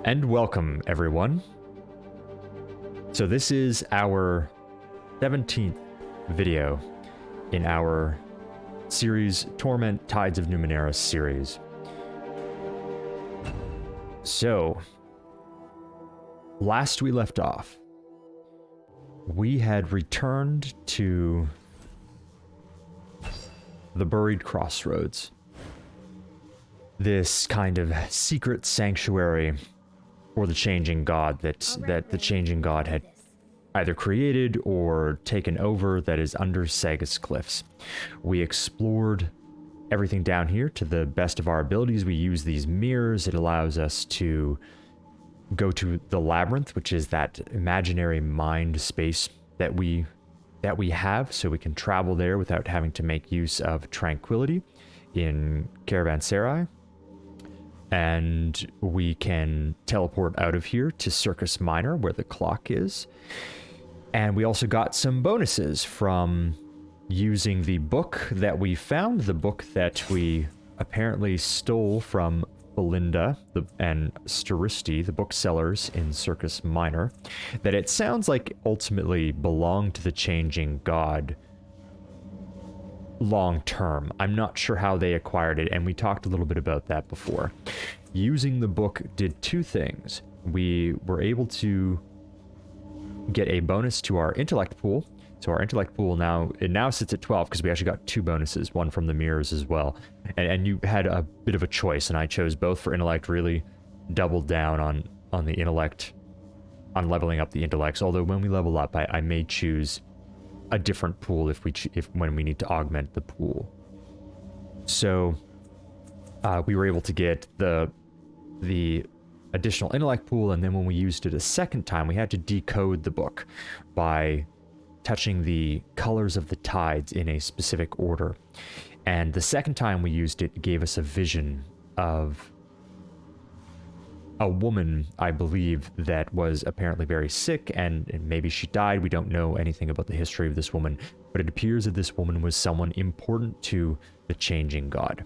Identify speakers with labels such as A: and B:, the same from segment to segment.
A: And welcome, everyone. So this is our 17th video in our series, Torment, Tides of Numenera series. So, last we left off, we had returned to the Buried Crossroads. This kind of secret sanctuary for the Changing God that the Changing God had either created or taken over that is under Saga's Cliffs. We explored everything down here to the best of our abilities. We use these mirrors. It allows us to go to the Labyrinth, which is that imaginary mind space that we have, so we can travel there without having to make use of tranquility in Caravanserai. And we can teleport out of here to Circus Minor, where the clock is. And we also got some bonuses from using the book that we found, the book that we apparently stole from Belinda and Staristi, the booksellers in Circus Minor, that it sounds like ultimately belonged to the Changing God long term. I'm not sure how they acquired it, and we talked a little bit about that before. Using the book did two things. We were able to get a bonus to our intellect pool. So our intellect pool now sits at 12 because we actually got two bonuses, one from the mirrors as well. And you had a bit of a choice, and I chose both for intellect, really doubled down on the intellect, on leveling up the intellects. Although when we level up, I may choose a different pool when we need to augment the pool. So we were able to get the additional intellect pool, and then when we used it a second time, we had to decode the book by touching the colors of the tides in a specific order. And the second time we used it, it gave us a vision of a woman, I believe, that was apparently very sick, and maybe she died. We don't know anything about the history of this woman, but it appears that this woman was someone important to the Changing God.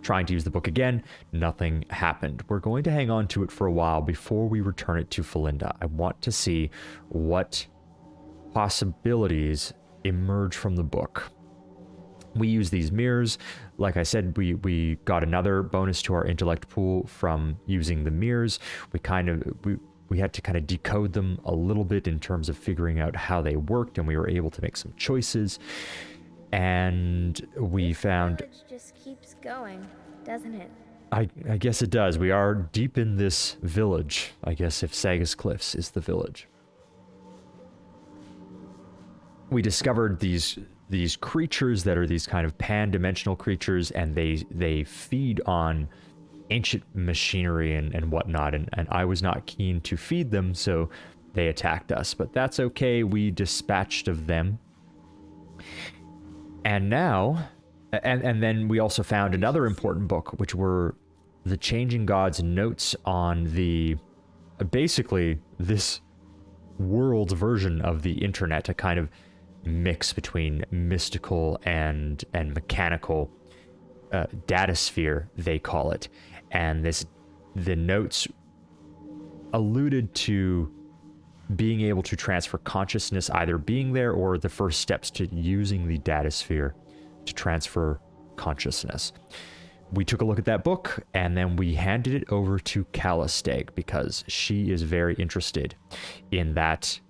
A: Trying to use the book again, nothing happened. We're going to hang on to it for a while before we return it to Felinda. I want to see what possibilities emerge from the book. We use these mirrors. Like I said, we got another bonus to our intellect pool from using the mirrors. We had to kind of decode them a little bit in terms of figuring out how they worked, and we were able to make some choices. And we found...
B: It just keeps going, doesn't it?
A: I guess it does. We are deep in this village, I guess, if Saga's Cliffs is the village. We discovered these creatures that are these kind of pan-dimensional creatures, and they feed on ancient machinery and whatnot, and I was not keen to feed them, so they attacked us. But that's okay, we dispatched of them. And now, and then we also found another important book, which were the Changing God's notes on basically this world version of the internet, a kind of mix between mystical and mechanical datasphere, they call it. And the notes alluded to being able to transfer consciousness, either being there or the first steps to using the datasphere to transfer consciousness. We took a look at that book, and then we handed it over to Calisteg because she is very interested in that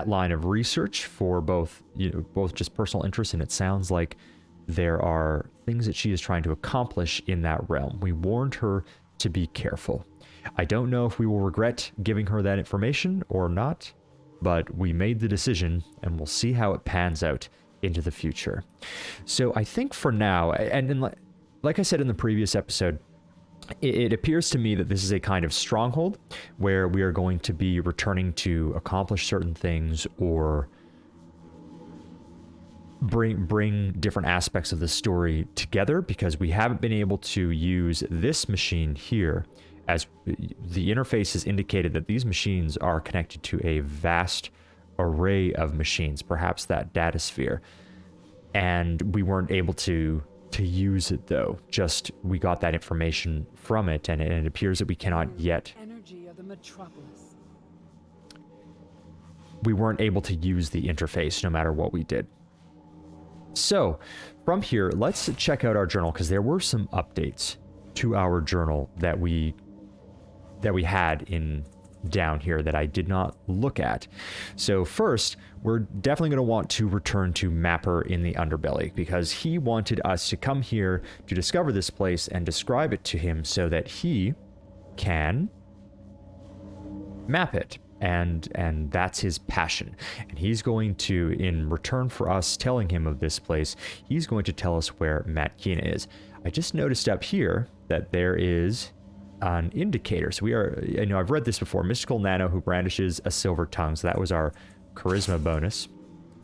A: line of research for both just personal interest, and it sounds like there are things that she is trying to accomplish in that realm. We warned her to be careful. I don't know if we will regret giving her that information or not, but we made the decision, and we'll see how it pans out into the future. So I think for now, and like I said in the previous episode, it appears to me that this is a kind of stronghold where we are going to be returning to accomplish certain things or bring different aspects of the story together, because we haven't been able to use this machine here, as the interface has indicated that these machines are connected to a vast array of machines, perhaps that data sphere, and we weren't able to to use it though. Just we got that information from it, and it appears that we cannot yet.
C: Energy of the metropolis.
A: We weren't able to use the interface no matter what we did. So from here, let's check out our journal, because there were some updates to our journal that we had in down here that I did not look at. So first, we're definitely going to want to return to Mapper in the Underbelly, because he wanted us to come here to discover this place and describe it to him so that he can map it. And that's his passion. And he's going to, in return for us telling him of this place, he's going to tell us where Matkina is. I just noticed up here that there is an indicator. So I know I've read this before. Mystical Nano who brandishes a silver tongue. So that was our charisma bonus,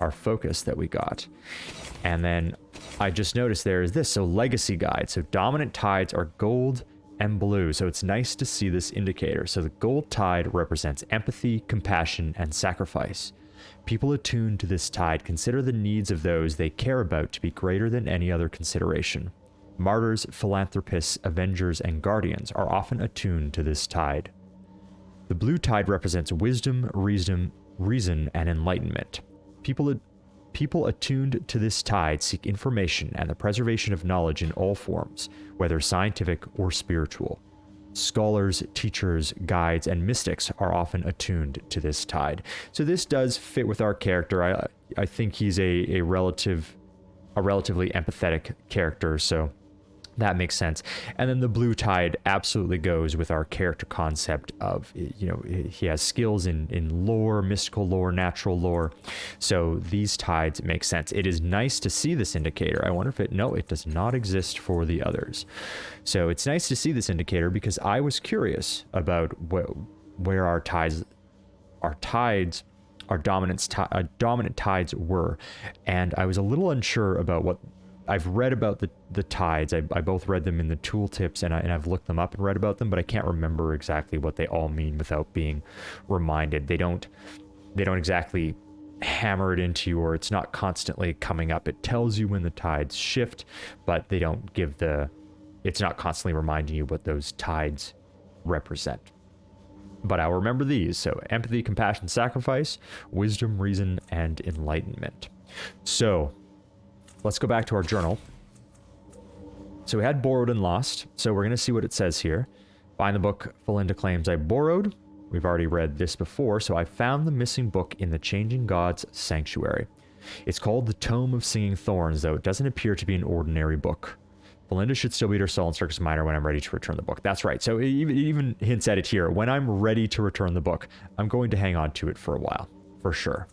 A: our focus that we got. And then I just noticed there is this. So legacy guide. So dominant tides are gold and blue. So it's nice to see this indicator. So the gold tide represents empathy, compassion, and sacrifice. People attuned to this tide consider the needs of those they care about to be greater than any other consideration. Martyrs, philanthropists, avengers, and guardians are often attuned to this tide. The blue tide represents wisdom, reason, and enlightenment. People attuned to this tide seek information and the preservation of knowledge in all forms, whether scientific or spiritual. Scholars, teachers, guides, and mystics are often attuned to this tide. So this does fit with our character. I think he's a relatively empathetic character, so that makes sense. And then the blue tide absolutely goes with our character concept of, you know, he has skills in lore, mystical lore, natural lore. So these tides make sense. It is nice to see this indicator. I wonder if it does not exist for the others. So it's nice to see this indicator because I was curious about where our dominant tides were. And I was a little unsure about what I've read about the tides. I both read them in the tooltips and I've looked them up and read about them, but I can't remember exactly what they all mean without being reminded. They don't exactly hammer it into you, or it's not constantly coming up. It tells you when the tides shift, but they don't give it's not constantly reminding you what those tides represent. But I'll remember these. So empathy, compassion, sacrifice, wisdom, reason, and enlightenment. So let's go back to our journal. So we had borrowed and lost. So we're going to see what it says here. Find the book Felinda claims I borrowed. We've already read this before. So I found the missing book in the Changing Gods Sanctuary. It's called the Tome of Singing Thorns, though it doesn't appear to be an ordinary book. Felinda should still be at her soul in Circus Minor when I'm ready to return the book. That's right. So it even hints at it here. When I'm ready to return the book, I'm going to hang on to it for a while, for sure.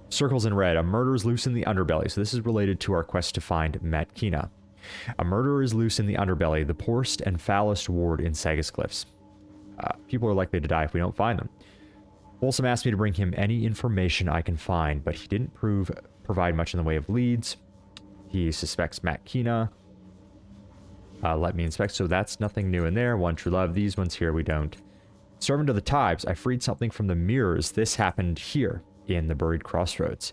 A: Circles in red. A murder is loose in the underbelly. So this is related to our quest to find Matkina. A murderer is loose in the underbelly, the poorest and foulest ward in Sagas Cliffs. People are likely to die if we don't find them. Folsom asked me to bring him any information I can find, but he didn't provide much in the way of leads. He suspects Matkina. Let me inspect. So that's nothing new in there. One true love. These ones here we don't. Servant of the Tides. I freed something from the mirrors. This happened here in the Buried Crossroads.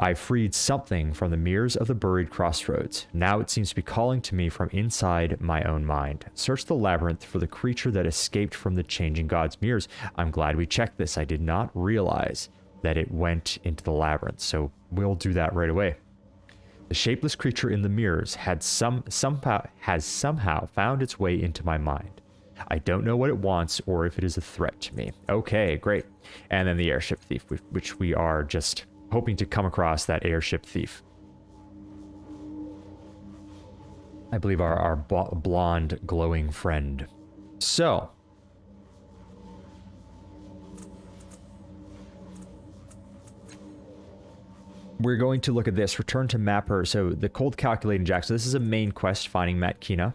A: I freed something from the mirrors of the Buried Crossroads. Now it seems to be calling to me from inside my own mind. Search the labyrinth for the creature that escaped from the Changing Gods mirrors. I'm glad we checked this. I did not realize that it went into the labyrinth, so we'll do that right away. The shapeless creature in the mirrors has somehow found its way into my mind. I don't know what it wants or if it is a threat to me. Okay, great. And then the airship thief, which we are just hoping to come across, that airship thief. I believe our blonde glowing friend. So we're going to look at this. Return to Mapper. So the cold calculating jack. So this is a main quest, finding Matkina.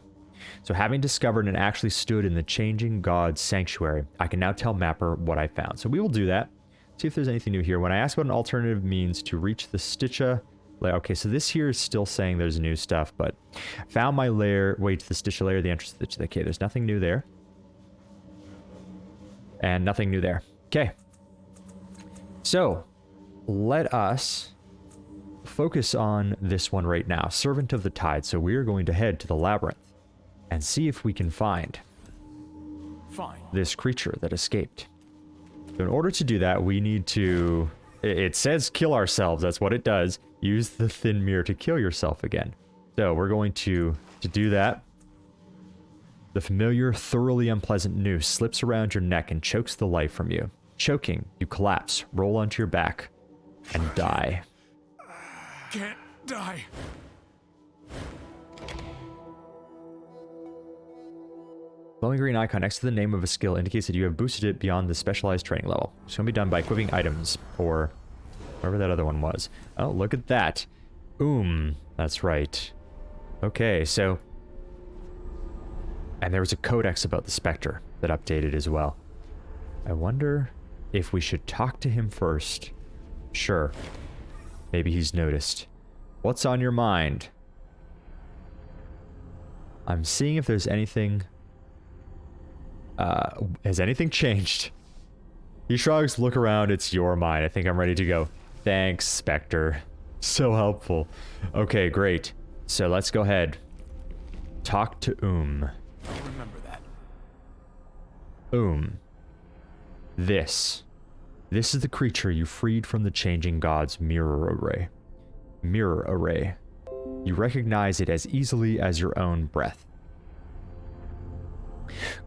A: So having discovered and actually stood in the Changing Gods Sanctuary, I can now tell Mapper what I found. So we will do that. See if there's anything new here. When I ask what an alternative means to reach the Stitcha layer. Okay, so this here is still saying there's new stuff, but found my way to the Stitcha layer, the entrance to the... Okay, there's nothing new there. And nothing new there. Okay. So let us focus on this one right now, Servant of the Tide. So we are going to head to the Labyrinth and see if we can find this creature that escaped. So in order to do that, we need to... It says kill ourselves. That's what it does. Use the thin mirror to kill yourself again. So we're going to do that. The familiar, thoroughly unpleasant noose slips around your neck and chokes the life from you. Choking, you collapse, roll onto your back, and die.
D: Can't die.
A: Glowing green icon next to the name of a skill indicates that you have boosted it beyond the specialized training level. It's going to be done by equipping items, or whatever that other one was. Oh, look at that. That's right. Okay, so... And there was a codex about the Spectre that updated as well. I wonder if we should talk to him first. Sure. Maybe he's noticed. What's on your mind? I'm seeing if there's anything... has anything changed? He shrugs, look around, it's your mind. I think I'm ready to go. Thanks, Spectre. So helpful. Okay, great. So let's go ahead. Talk to
D: I'll remember that.
A: This is the creature you freed from the changing god's mirror array. Mirror array. You recognize it as easily as your own breath.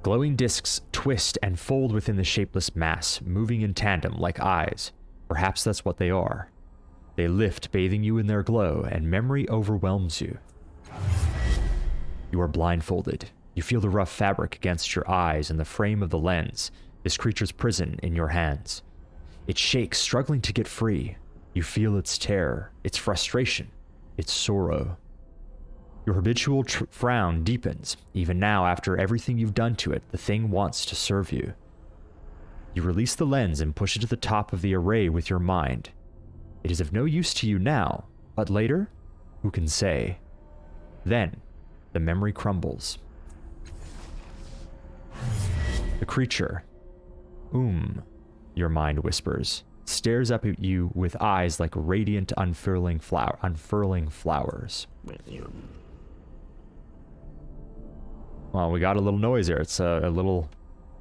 A: Glowing discs twist and fold within the shapeless mass, moving in tandem like eyes. Perhaps that's what they are. They lift, bathing you in their glow, and memory overwhelms you. You are blindfolded. You feel the rough fabric against your eyes and the frame of the lens, this creature's prison in your hands. It shakes, struggling to get free. You feel its terror, its frustration, its sorrow. Your habitual frown deepens. Even now, after everything you've done to it, the thing wants to serve you. You release the lens and push it to the top of the array with your mind. It is of no use to you now, but later, who can say? Then, the memory crumbles. The creature, your mind whispers, stares up at you with eyes like radiant unfurling flowers. Well, we got a little noise there. It's a little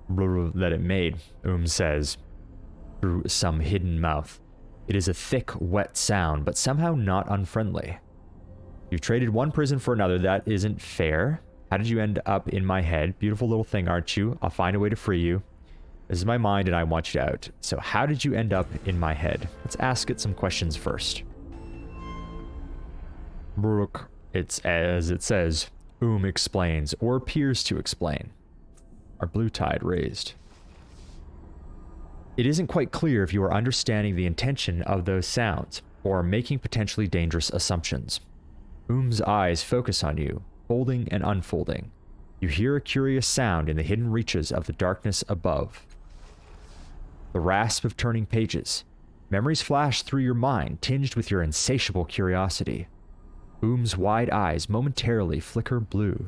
A: that it made, says, through some hidden mouth. It is a thick, wet sound, but somehow not unfriendly. You traded one prison for another. That isn't fair. How did you end up in my head? Beautiful little thing, aren't you? I'll find a way to free you. This is my mind and I want you out. So how did you end up in my head? Let's ask it some questions first. Brooke, it's as it says, explains, or appears to explain. Our blue tide raised. It isn't quite clear if you are understanding the intention of those sounds, or making potentially dangerous assumptions. Eyes focus on you, folding and unfolding. You hear a curious sound in the hidden reaches of the darkness above. The rasp of turning pages. Memories flash through your mind, tinged with your insatiable curiosity. Wide eyes momentarily flicker blue.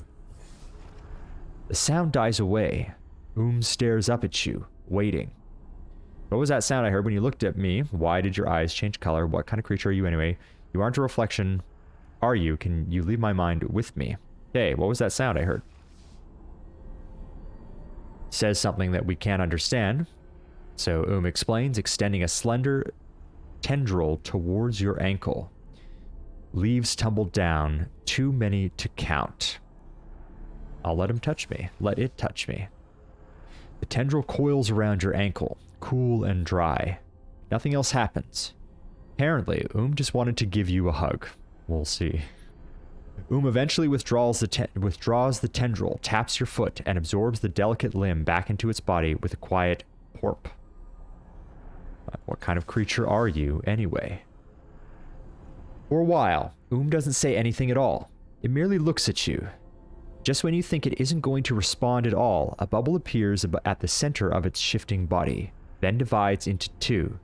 A: The sound dies away. Stares up at you, waiting. What was that sound I heard when you looked at me? Why did your eyes change color? What kind of creature are you anyway? You aren't a reflection, are you? Can you leave my mind with me? Hey, what was that sound I heard? Says something that we can't understand. So explains, extending a slender tendril towards your ankle. Leaves tumbled down, too many to count. I'll let him touch me. Let it touch me. The tendril coils around your ankle, cool and dry. Nothing else happens. Apparently, just wanted to give you a hug. We'll see. Eventually withdraws the tendril, taps your foot, and absorbs the delicate limb back into its body with a quiet porp. What kind of creature are you, anyway? For a while, doesn't say anything at all. It merely looks at you. Just when you think it isn't going to respond at all, a bubble appears at the center of its shifting body, then divides into two.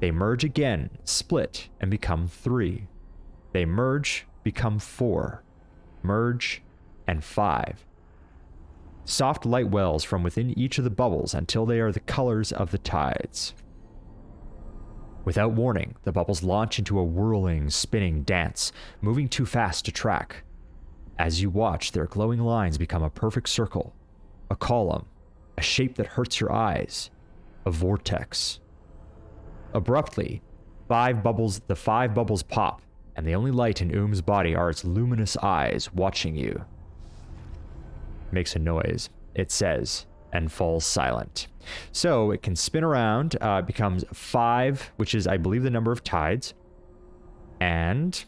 A: They merge again, split, and become three. They merge, become four. Merge, and five. Soft light wells from within each of the bubbles until they are the colors of the tides. Without warning, the bubbles launch into a whirling, spinning dance, moving too fast to track. As you watch, their glowing lines become a perfect circle, a column, a shape that hurts your eyes, a vortex. Abruptly, the five bubbles pop, and the only light in Oom's body are its luminous eyes watching you. Makes a noise, it says, and falls silent. So it can spin around, becomes 5, which is, I believe, the number of tides. And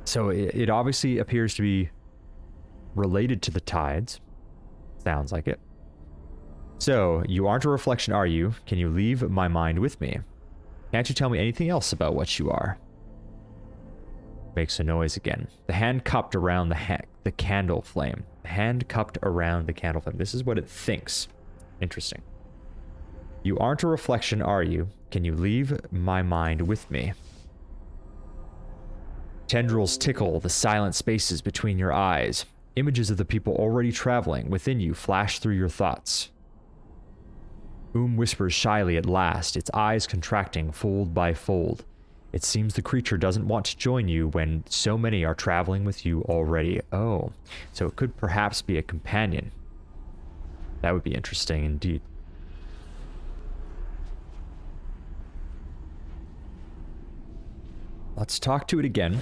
A: so it obviously appears to be related to the tides. Sounds like it. So, you aren't a reflection, are you? Can you leave my mind with me? Can't you tell me anything else about what you are? Makes a noise again. The hand cupped around the candle flame. The hand cupped around the candle flame. This is what it thinks. Interesting. You aren't a reflection, are you? Can you leave my mind with me? Tendrils tickle the silent spaces between your eyes. Images of the people already traveling within you flash through your thoughts. Whispers shyly at last, its eyes contracting fold by fold. It seems the creature doesn't want to join you when so many are traveling with you already. Oh, so it could perhaps be a companion. That would be interesting indeed. Let's talk to it again.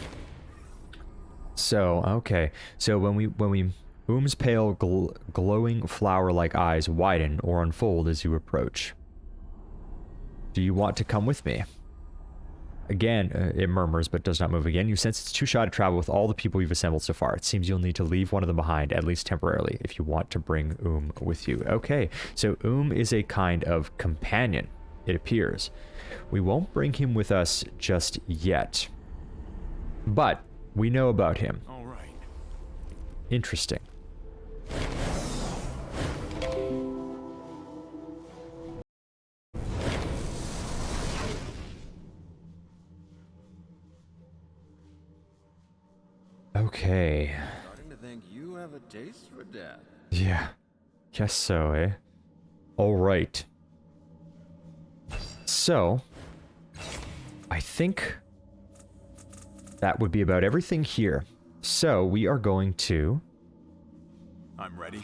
A: So, okay. So when we Oom's pale, glowing flower-like eyes widen or unfold as you approach. Do you want to come with me? Again, it murmurs but does not move again. You sense it's too shy to travel with all the people you've assembled so far. It seems you'll need to leave one of them behind, at least temporarily, if you want to bring with you. Okay, so is a kind of companion, it appears. We won't bring him with us just yet. But we know about him.
D: All right.
A: Interesting. Okay.
E: Starting to think you have a taste for death.
A: Yeah. Guess so, eh? Alright. So, I think that would be about everything here. So, we are going to...
D: I'm ready.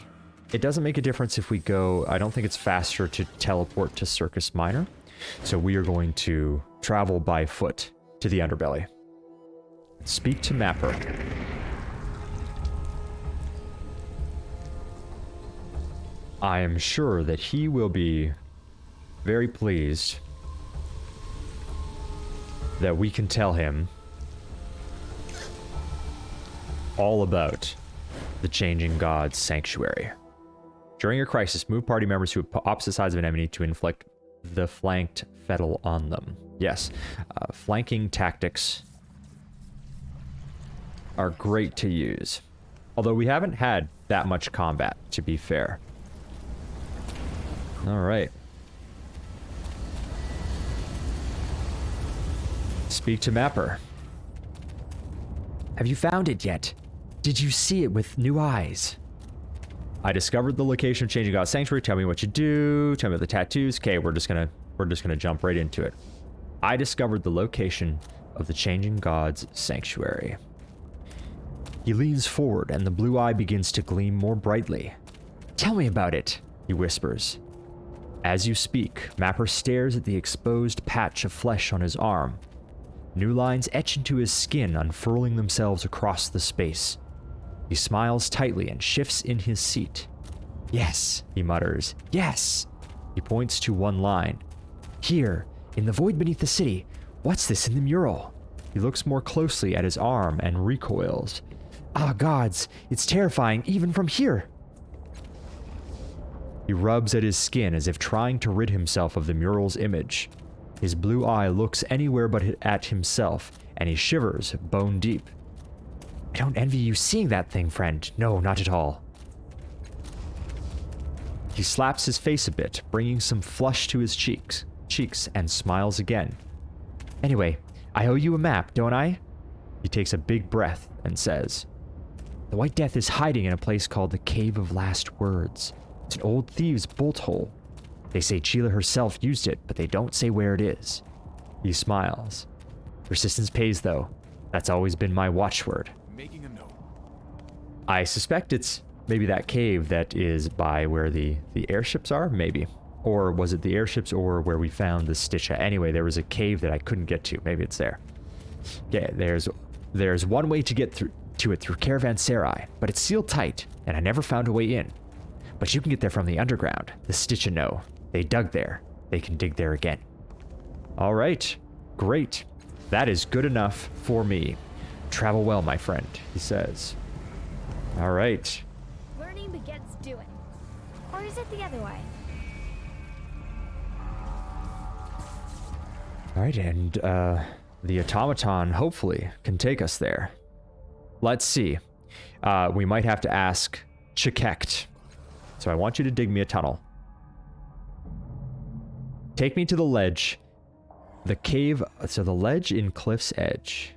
A: It doesn't make a difference if we go... I don't think it's faster to teleport to Circus Minor. So we are going to travel by foot to the underbelly. Speak to Mapper. I am sure that he will be very pleased that we can tell him all about the Changing Gods Sanctuary. During a crisis, move party members to opposite sides of an enemy to inflict the flanked fettle on them. Yes, flanking tactics are great to use. Although we haven't had that much combat, to be fair. Alright. Speak to Mapper. Have you found it yet? Did you see it with new eyes? I discovered the location of Changing God's Sanctuary. Tell me what you do. Tell me about the tattoos. Okay, we're just gonna jump right into it. I discovered the location of the Changing God's Sanctuary. He leans forward and the blue eye begins to gleam more brightly. Tell me about it, he whispers. As you speak, Mapper stares at the exposed patch of flesh on his arm. New lines etch into his skin, unfurling themselves across the space. He smiles tightly and shifts in his seat. Yes, he mutters. Yes! He points to one line. Here, in the void beneath the city. What's this in the mural? He looks more closely at his arm and recoils. Ah, gods, it's terrifying even from here. He rubs at his skin as if trying to rid himself of the mural's image. His blue eye looks anywhere but at himself, and he shivers, bone deep. I don't envy you seeing that thing, friend. No, not at all. He slaps his face a bit, bringing some flush to his cheeks, and smiles again. Anyway, I owe you a map, don't I? He takes a big breath and says, The White Death is hiding in a place called the Cave of Last Words. It's an old thieves' bolt hole. They say Sheila herself used it, but they don't say where it is. He smiles. Persistence pays, though. That's always been my watchword.
D: Making a note.
A: I suspect it's maybe that cave that is by where the airships are, maybe. Or was it the airships or where we found the Stitch at? Anyway, there was a cave that I couldn't get to. Maybe it's there. Yeah, there's one way to get to it through Caravanserai, but it's sealed tight, and I never found a way in. But you can get there from the underground. The Stitch know. They dug there. They can dig there again. All right. Great. That is good enough for me. Travel well, my friend, he says. All right.
B: Learning begets doing. Or is it the other way?
A: All right, and the automaton hopefully can take us there. Let's see. We might have to ask Chikekt. So I want you to dig me a tunnel. Take me to the ledge. The cave, so the ledge in Cliff's Edge.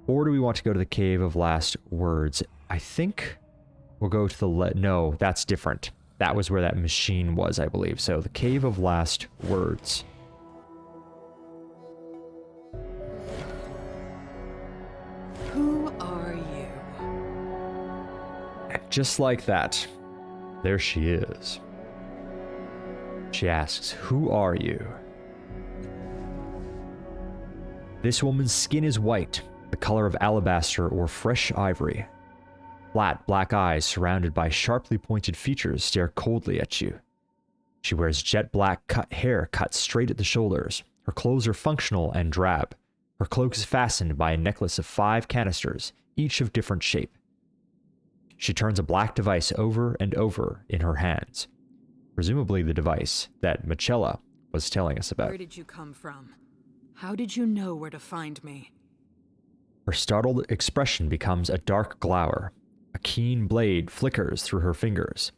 A: Or do we want to go to the Cave of Last Words? I think we'll go to the no, that's different. That was where that machine was, I believe. So the Cave of Last Words.
C: Who are you?
A: Just like that. There she is. She asks, "Who are you?" This woman's skin is white, the color of alabaster or fresh ivory. Flat, black eyes surrounded by sharply pointed features stare coldly at you. She wears jet black hair cut straight at the shoulders. Her clothes are functional and drab. Her cloak is fastened by a necklace of 5 canisters, each of different shape. She turns a black device over and over in her hands. Presumably the device that Michela was telling us about.
C: Where did you come from? How did you know where to find me?
A: Her startled expression becomes a dark glower. A keen blade flickers through her fingers.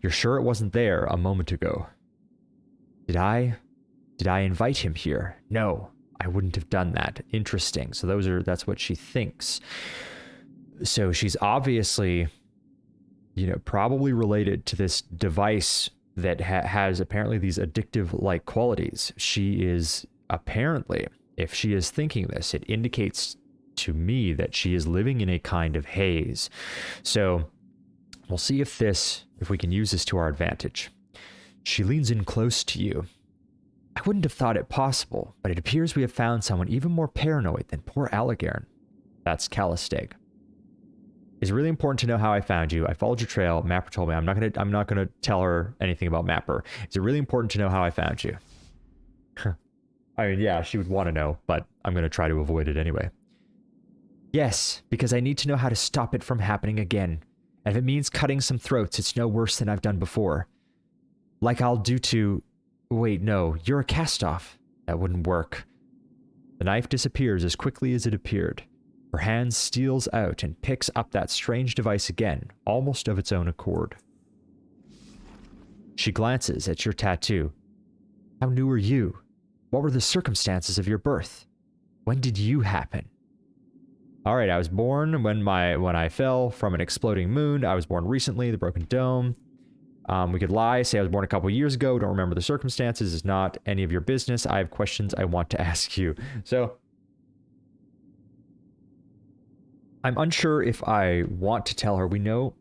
A: You're sure it wasn't there a moment ago. Did I invite him here? No, I wouldn't have done that. Interesting. So that's what she thinks. So she's obviously, probably related to this device that has apparently these addictive-like qualities. She is apparently, if she is thinking this, it indicates to me that she is living in a kind of haze. So we'll see if we can use this to our advantage. She leans in close to you. I wouldn't have thought it possible, but it appears we have found someone even more paranoid than poor Allegaern. That's Callisteg. It's really important to know how I found you. I followed your trail. Mapper told me. I'm not gonna tell her anything about Mapper. Is it really important to know how I found you? I mean, yeah, she would want to know, but I'm gonna try to avoid it anyway. Yes, because I need to know how to stop it from happening again. And if it means cutting some throats, it's no worse than I've done before. Like I'll do to... Wait, no, you're a cast-off. That wouldn't work. The knife disappears as quickly as it appeared. Her hand steals out and picks up that strange device again, almost of its own accord. She glances at your tattoo. How new are you? What were the circumstances of your birth? When did you happen? All right, I was born when I fell from an exploding moon. I was born recently, the Broken Dome. We could lie, say I was born a couple years ago, don't remember the circumstances, is not any of your business. I have questions I want to ask you. So, I'm unsure if I want to tell her. We know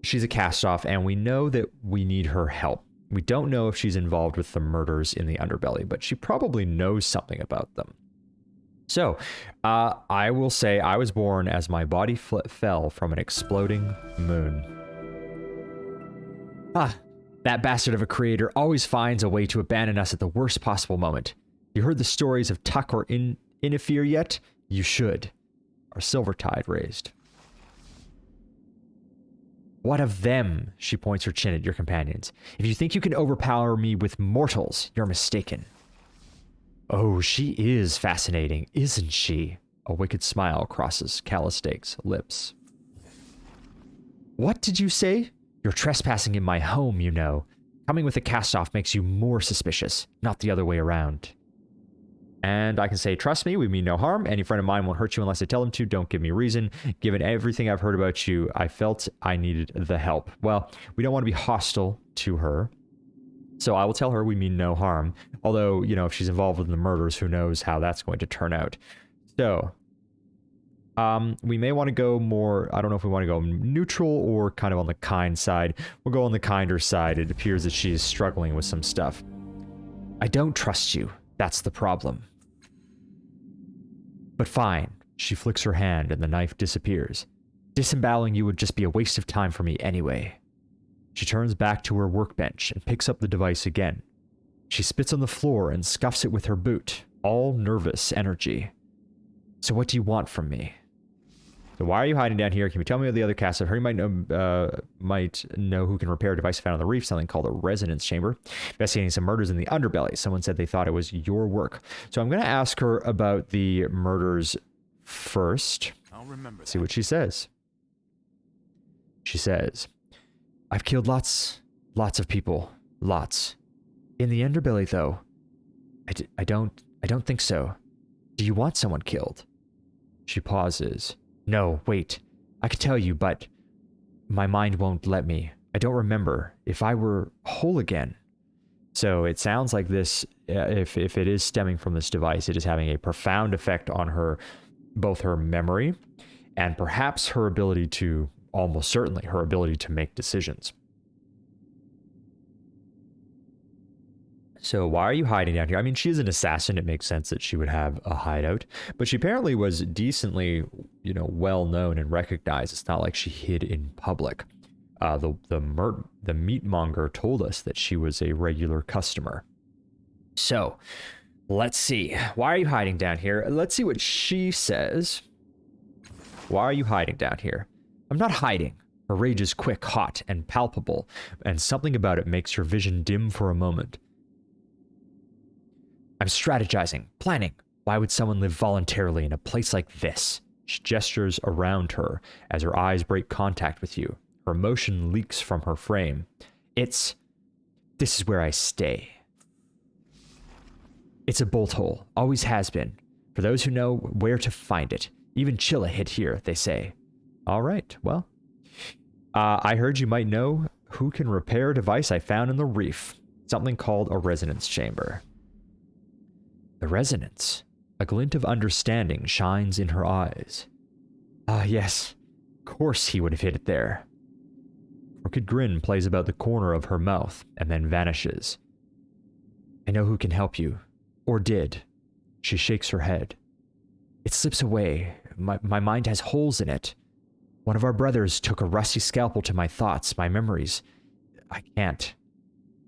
A: she's a cast-off, and we know that we need her help. We don't know if she's involved with the murders in the underbelly, but she probably knows something about them. So, I will say I was born as my body fell from an exploding moon. Ah, that bastard of a creator always finds a way to abandon us at the worst possible moment. You heard the stories of Tuck or Inifir yet? You should. Our silver tide raised. What of them? She points her chin at your companions. If you think you can overpower me with mortals, you're mistaken. Oh, she is fascinating, isn't she? A wicked smile crosses Callisteg's lips. What did you say? You're trespassing in my home, you know. Coming with a cast-off makes you more suspicious, not the other way around. And I can say, trust me, we mean no harm. Any friend of mine won't hurt you unless I tell them to. Don't give me a reason. Given everything I've heard about you, I felt I needed the help. Well, we don't want to be hostile to her. So I will tell her we mean no harm. Although, you know, if she's involved in the murders, who knows how that's going to turn out. So, we may want to go more, I don't know if we want to go neutral or kind of on the kind side. We'll go on the kinder side. It appears that she is struggling with some stuff. I don't trust you. That's the problem. But fine. She flicks her hand and the knife disappears. Disemboweling you would just be a waste of time for me anyway. She turns back to her workbench and picks up the device again. She spits on the floor and scuffs it with her boot, all nervous energy. So what do you want from me? So why are you hiding down here? Can you tell me what the other cast? I've heard you might know who can repair a device found on the reef, something called a resonance chamber. Investigating some murders in the underbelly. Someone said they thought it was your work. So I'm going to ask her about the murders first.
D: I'll remember.
A: See what she says. She says, I've killed lots of people. Lots. In the underbelly, though, I don't think so. Do you want someone killed? She pauses. No, wait. I could tell you, but my mind won't let me. I don't remember. If I were whole again. So it sounds like this, if it is stemming from this device, it is having a profound effect on her, both her memory and perhaps her ability to, almost certainly, her ability to make decisions. So why are you hiding down here? I mean, she is an assassin. It makes sense that she would have a hideout. But she apparently was decently, you know, well known and recognized. It's not like she hid in public. The meatmonger told us that she was a regular customer. So, let's see. Why are you hiding down here? Let's see what she says. Why are you hiding down here? I'm not hiding. Her rage is quick, hot, and palpable, and something about it makes her vision dim for a moment. I'm strategizing, planning. Why would someone live voluntarily in a place like this? She gestures around her as her eyes break contact with you. Her emotion leaks from her frame. This is where I stay. It's a bolt hole, always has been. For those who know where to find it. Even Chilla hid here, they say. All right, well. I heard you might know who can repair a device I found in the reef. Something called a resonance chamber. The resonance. A glint of understanding shines in her eyes. Ah, yes. Of course he would have hid it there. A crooked grin plays about the corner of her mouth and then vanishes. I know who can help you. Or did. She shakes her head. It slips away. My mind has holes in it. One of our brothers took a rusty scalpel to my thoughts, my memories. I can't.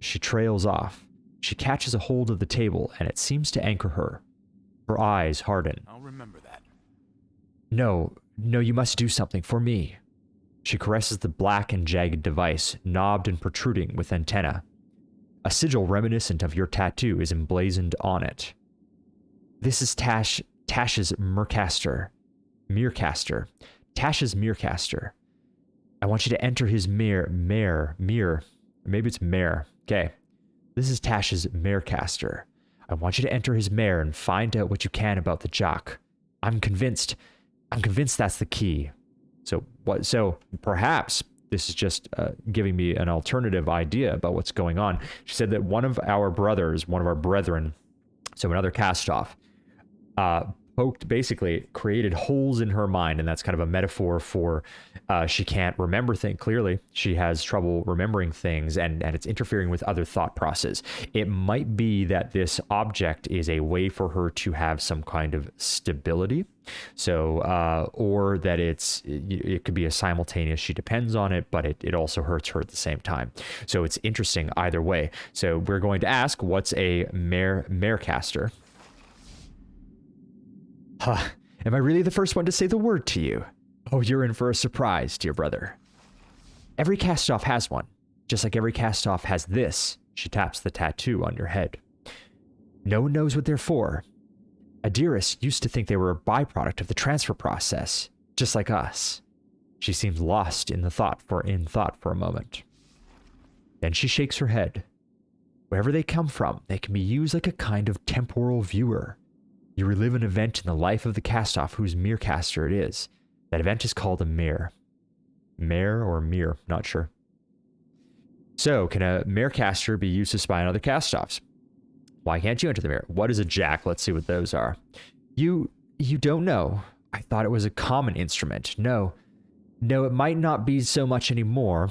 A: She trails off. She catches a hold of the table, and it seems to anchor her. Her eyes harden.
D: I'll remember that.
A: No, you must do something for me. She caresses the black and jagged device, knobbed and protruding with antenna. A sigil reminiscent of your tattoo is emblazoned on it. This is Tash's Mircaster. Tash's Mircaster. I want you to enter his mirror. Maybe it's mare. Okay. This is Tash's Mircaster. I want you to enter his mare and find out what you can about the jock. I'm convinced that's the key. So perhaps this is just giving me an alternative idea about what's going on. She said that one of our brethren, so another cast-off, created holes in her mind, and that's kind of a metaphor for she can't remember things clearly. She has trouble remembering things, and it's interfering with other thought process. It might be that this object is a way for her to have some kind of stability. So, or that it could be a simultaneous, she depends on it, but it also hurts her at the same time. So it's interesting either way. So we're going to ask, what's a Mircaster? Huh. Am I really the first one to say the word to you? Oh, you're in for a surprise, dear brother. Every cast-off has one, just like every cast-off has this. She taps the tattoo on your head. No one knows what they're for. Adiris used to think they were a byproduct of the transfer process, just like us. She seems lost in thought for a moment. Then she shakes her head. Wherever they come from, they can be used like a kind of temporal viewer. You relive an event in the life of the cast-off whose Mircaster it is. That event is called a mirror. Mare or mirror, not sure. So, can a mare caster be used to spy on other cast-offs? Why can't you enter the mare? What is a jack? Let's see what those are. You don't know. I thought it was a common instrument. No, it might not be so much anymore.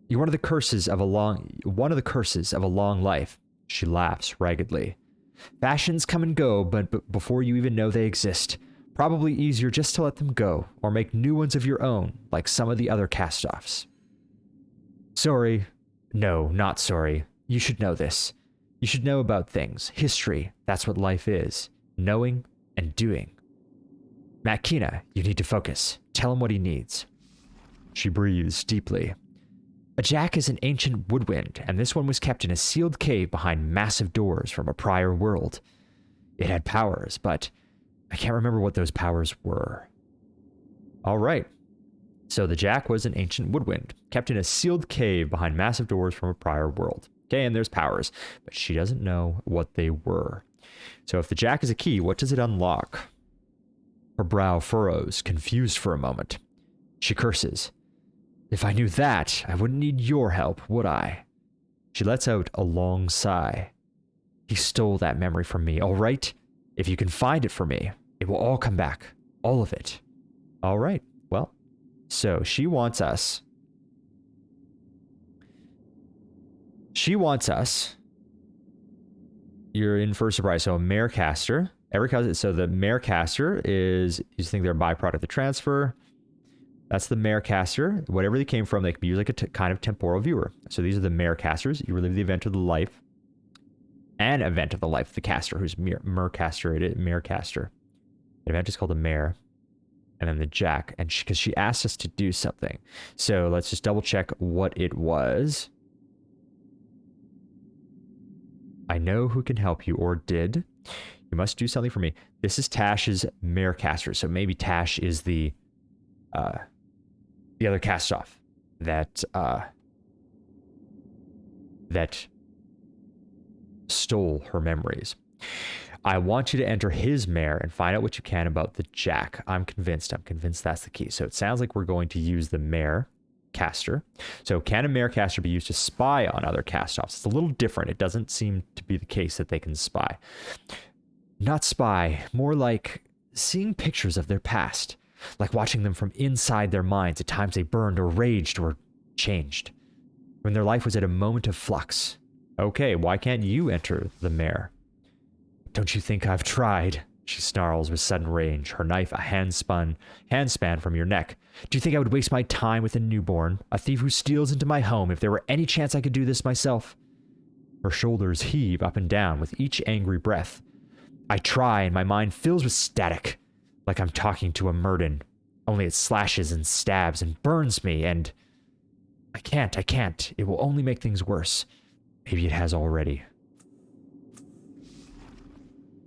A: You're one of the curses of a long life. She laughs raggedly. Fashions come and go, but before you even know they exist. Probably easier just to let them go, or make new ones of your own, like some of the other cast-offs. Sorry. No, not sorry. You should know this. You should know about things. History. That's what life is. Knowing and doing. Matkina, you need to focus. Tell him what he needs. She breathes deeply. A jack is an ancient woodwind, and this one was kept in a sealed cave behind massive doors from a prior world. It had powers, but I can't remember what those powers were. All right. So the jack was an ancient woodwind, kept in a sealed cave behind massive doors from a prior world. Okay, and there's powers, but she doesn't know what they were. So if the jack is a key, what does it unlock? Her brow furrows, confused for a moment. She curses. If I knew that, I wouldn't need your help, would I? She lets out a long sigh. He stole that memory from me, all right? If you can find it for me, it will all come back. All of it. All right, well, so she wants us. You're in for a surprise. So a mare caster. So the mare caster is, you think they're a byproduct of the transfer. That's the mare caster. Whatever they came from, they can be used like a kind of temporal viewer. So these are the mare casters. You relive the event of the life. An event of the life of the caster, who's mare caster. The event is called a mare. And then the jack. And because she asked us to do something. So let's just double check what it was. I know who can help you, or did. You must do something for me. This is Tash's mare caster. So maybe Tash is the other cast-off that stole her memories. I want you to enter his mare and find out what you can about the jack. I'm convinced that's the key. So it sounds like we're going to use the mare caster. So can a mare caster be used to spy on other cast-offs? It's a little different. It doesn't seem to be the case that they can spy. Not spy, more like seeing pictures of their past. Like watching them from inside their minds at times they burned or raged or changed. When their life was at a moment of flux. Okay, why can't you enter the mare? Don't you think I've tried? She snarls with sudden rage, her knife a handspan from your neck. Do you think I would waste my time with a newborn, a thief who steals into my home, if there were any chance I could do this myself? Her shoulders heave up and down with each angry breath. I try and my mind fills with static. Like I'm talking to a Murden, only it slashes and stabs and burns me, and I can't. It will only make things worse. Maybe it has already.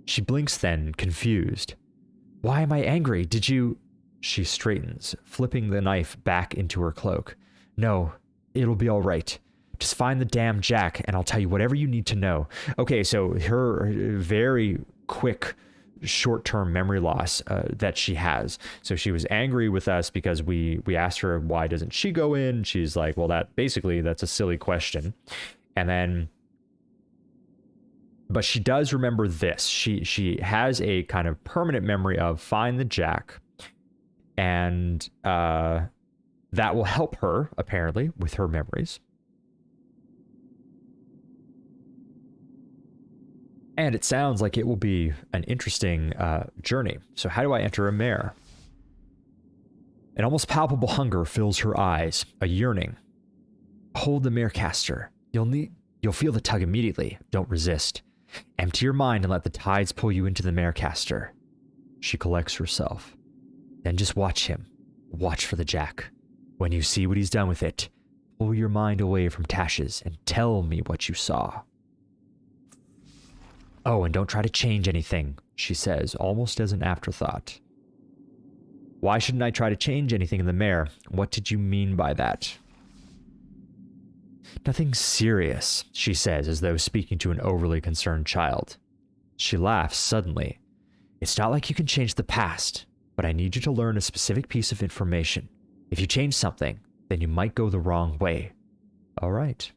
A: She blinks then, confused. Why am I angry? Did you... She straightens, flipping the knife back into her cloak. No, it'll be all right. Just find the damn jack, and I'll tell you whatever you need to know. Okay, so her very quick short-term memory loss that she has. So she was angry with us because we asked her why doesn't she go in. She's like, well, that's a silly question. And then, but she does remember this. She has a kind of permanent memory of find the jack, and that will help her apparently with her memories. And it sounds like it will be an interesting journey. So how do I enter a mare? An almost palpable hunger fills her eyes, a yearning. Hold the mare caster. You'll feel the tug immediately. Don't resist. Empty your mind and let the tides pull you into the mare caster. She collects herself. Then just watch him. Watch for the jack. When you see what he's done with it, pull your mind away from Tash's and tell me what you saw. Oh, and don't try to change anything, she says, almost as an afterthought. Why shouldn't I try to change anything in the mare? What did you mean by that? Nothing serious, she says, as though speaking to an overly concerned child. She laughs suddenly. It's not like you can change the past, but I need you to learn a specific piece of information. If you change something, then you might go the wrong way. All right.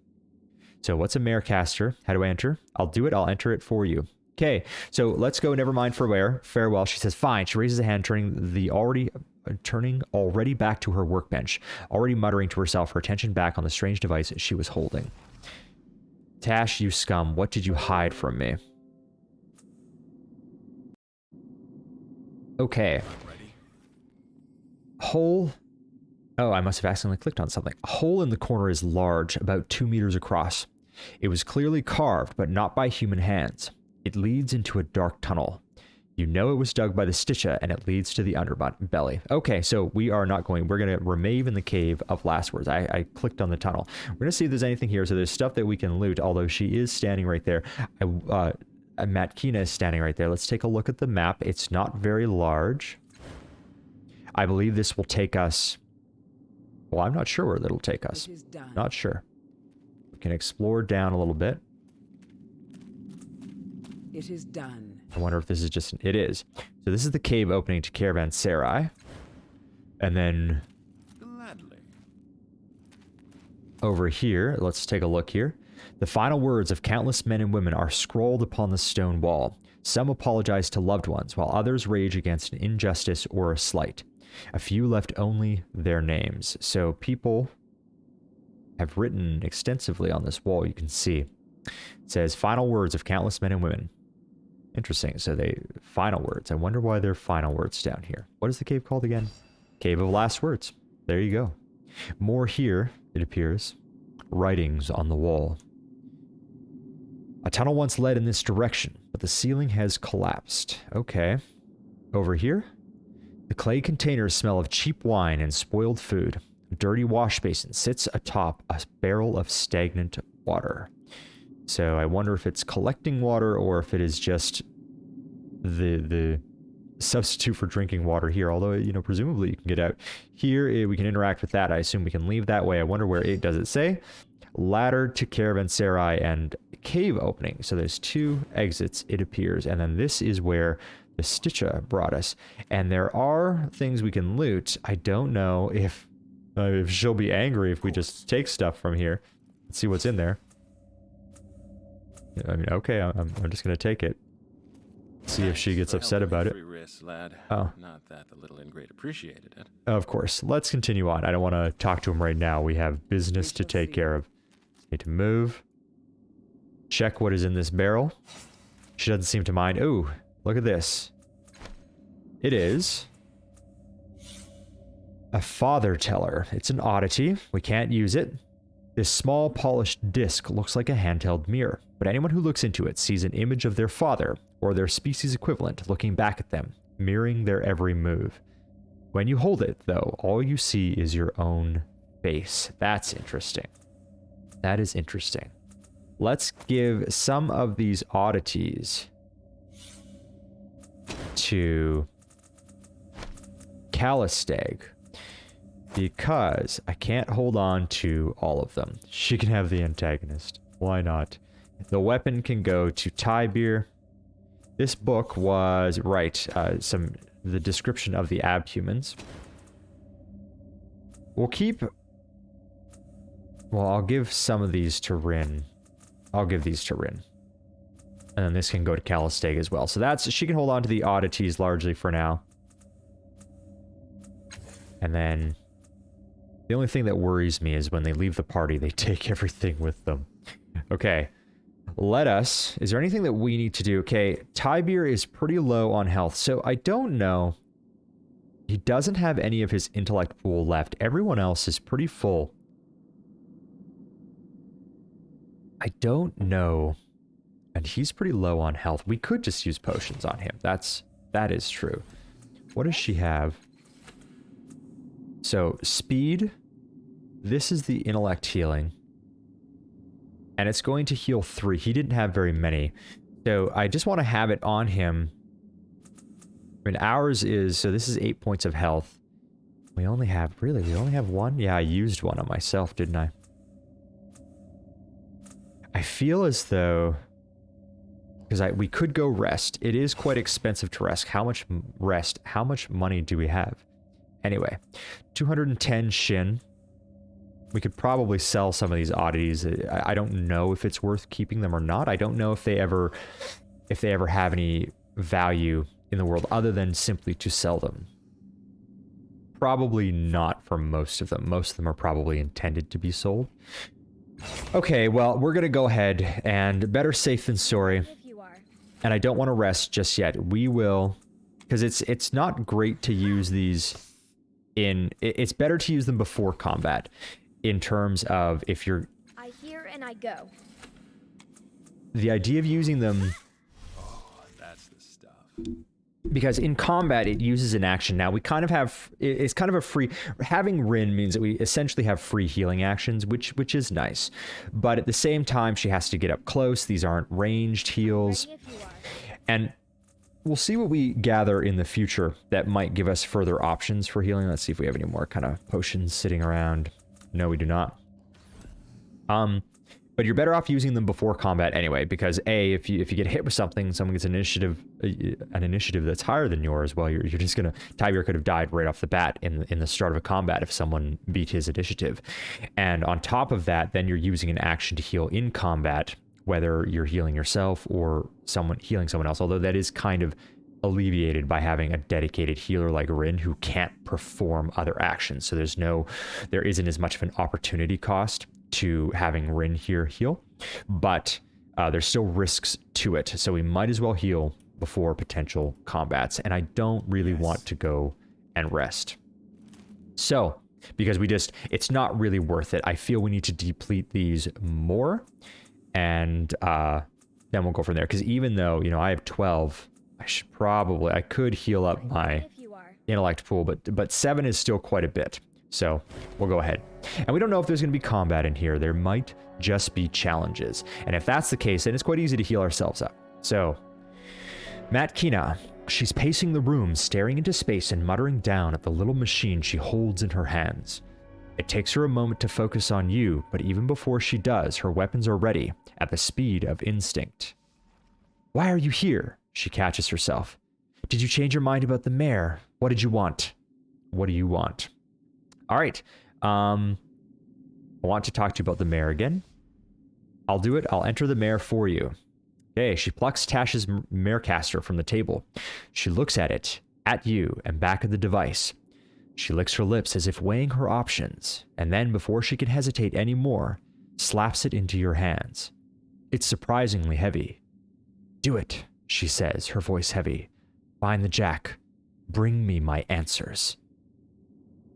A: So what's a marecaster? How do I enter? I'll do it. I'll enter it for you. Okay, so let's go. Never mind for where. Farewell. She says, fine. She raises a hand, turning already back to her workbench, already muttering to herself, her attention back on the strange device she was holding. Tash, you scum, what did you hide from me? Okay. Hole. Oh, I must have accidentally clicked on something. A hole in the corner is large, about 2 meters across. It was clearly carved, but not by human hands. It leads into a dark tunnel. You know it was dug by the Stitcha, and it leads to the underbelly. Okay, so we are not going. We're going to remain in the cave of last words. I clicked on the tunnel. We're going to see if there's anything here. So there's stuff that we can loot, although she is standing right there. Matkina is standing right there. Let's take a look at the map. It's not very large. I believe this will take us... Well, I'm not sure where it'll take us. Not sure. We can explore down a little bit.
C: It is done.
A: I wonder if this is just... It is. So this is the cave opening to Caravanserai. And then...
E: Gladly.
A: Over here, let's take a look here. The final words of countless men and women are scrawled upon the stone wall. Some apologize to loved ones, while others rage against an injustice or a slight. A few left only their names. So people have written extensively on this wall, you can see. It says, final words of countless men and women. Interesting. So final words. I wonder why they're final words down here. What is the cave called again? Cave of Last Words. There you go. More here, it appears. Writings on the wall. A tunnel once led in this direction, but the ceiling has collapsed. Okay. Over here? The clay containers smell of cheap wine and spoiled food. A dirty wash basin sits atop a barrel of stagnant water. So I wonder if it's collecting water or if it is just the substitute for drinking water here. Although, you know, presumably you can get out. Here, we can interact with that. I assume we can leave that way. I wonder where it does it say? Ladder to Caravanserai and cave opening. So there's 2 exits, it appears. And then this is where the Stitcha brought us. And there are things we can loot. I don't know if she'll be angry if we just take stuff from here. Let's see what's in there. I mean, okay, I'm just going to take it. See if she gets upset about it.
E: Wrist, lad.
A: Oh.
E: Not that the little ingrate appreciated it.
A: Of course. Let's continue on. I don't want to talk to him right now. We have business to take care of. Need to move. Check what is in this barrel. She doesn't seem to mind. Ooh, look at this. It is a father teller. It's an oddity. We can't use it. This small polished disc looks like a handheld mirror, but anyone who looks into it sees an image of their father or their species equivalent looking back at them, mirroring their every move. When you hold it, though, all you see is your own face. That's interesting. That is interesting. Let's give some of these oddities to Callistag, because I can't hold on to all of them. She can have the antagonist. Why not? The weapon can go to Tybir. This book was, the description of the abhumans. We'll keep... Well, I'll give some of these to Rin. I'll give these to Rin. And then this can go to Callistag as well. So she can hold on to the oddities largely for now. And then the only thing that worries me is when they leave the party, they take everything with them. Okay. Is there anything that we need to do? Okay, Tybir is pretty low on health, so I don't know. He doesn't have any of his intellect pool left. Everyone else is pretty full. I don't know. And he's pretty low on health. We could just use potions on him. That is true. What does she have? So, speed. This is the intellect healing. And it's going to heal 3. He didn't have very many. So, I just want to have it on him. I mean, ours is... So, this is 8 points of health. We only have... Really? We only have 1? Yeah, I used 1 on myself, didn't I? I feel as though... Because we could go rest. It is quite expensive to rest. How much rest? How much money do we have? Anyway, 210 Shin. We could probably sell some of these oddities. I don't know if it's worth keeping them or not. I don't know if they ever have any value in the world other than simply to sell them. Probably not for most of them. Most of them are probably intended to be sold. Okay, well, we're gonna go ahead and better safe than sorry.
B: If you are.
A: And I don't want to rest just yet. We will, because it's not great to use these in. It's better to use them before combat, in terms of if you're.
B: I hear and I go.
A: The idea of using them.
E: That's the stuff.
A: Because in combat, it uses an action. Now, we kind of have... It's kind of a free... Having Rin means that we essentially have free healing actions, which is nice. But at the same time, she has to get up close. These aren't ranged heals.
B: Ready if you are.
A: And we'll see what we gather in the future that might give us further options for healing. Let's see if we have any more kind of potions sitting around. No, we do not. But you're better off using them before combat anyway, because if you get hit with something, someone gets an initiative that's higher than yours, well, you're just gonna... Tybur could have died right off the bat in the start of a combat if someone beat his initiative. And on top of that, then you're using an action to heal in combat, whether you're healing yourself or healing someone else, although that is kind of alleviated by having a dedicated healer like Rin who can't perform other actions. So there isn't as much of an opportunity cost to having Rin here heal, but there's still risks to it. So we might as well heal before potential combats. And I don't really want to go and rest. So, because it's not really worth it. I feel we need to deplete these more, and then we'll go from there. Because even though, I have 12, I could heal up my
B: If you are.
A: intellect pool, but 7 is still quite a bit. So we'll go ahead. And we don't know if there's going to be combat in here. There might just be challenges. And if that's the case, then it's quite easy to heal ourselves up. So, Matkina, she's pacing the room, staring into space and muttering down at the little machine she holds in her hands. It takes her a moment to focus on you, but even before she does, her weapons are ready, at the speed of instinct. Why are you here? She catches herself. Did you change your mind about the mare? What did you want? What do you want? All right. I want to talk to you about the mare again. I'll do it. I'll enter the mare for you. Okay, she plucks Tash's marecaster from the table. She looks at it, at you, and back at the device. She licks her lips as if weighing her options, and then, before she can hesitate any more, slaps it into your hands. It's surprisingly heavy. Do it, she says, her voice heavy. Find the jack. Bring me my answers.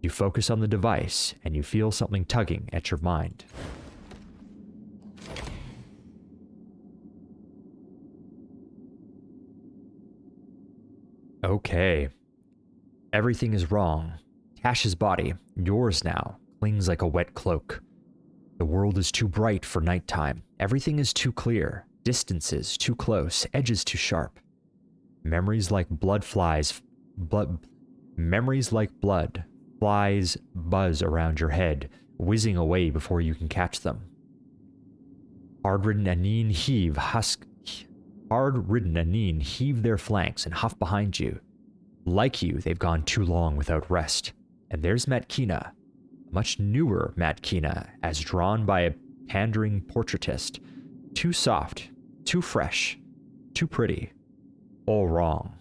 A: You focus on the device, and you feel something tugging at your mind. Okay. Everything is wrong. Tash's body, yours now, clings like a wet cloak. The world is too bright for nighttime. Everything is too clear. Distances too close. Edges too sharp. Memories like blood flies buzz around your head, whizzing away before you can catch them. Hard-ridden Aneen heave their flanks and huff behind you. Like you, they've gone too long without rest. And there's Matkina, a much newer Matkina, as drawn by a pandering portraitist. Too soft, too fresh, too pretty. All wrong.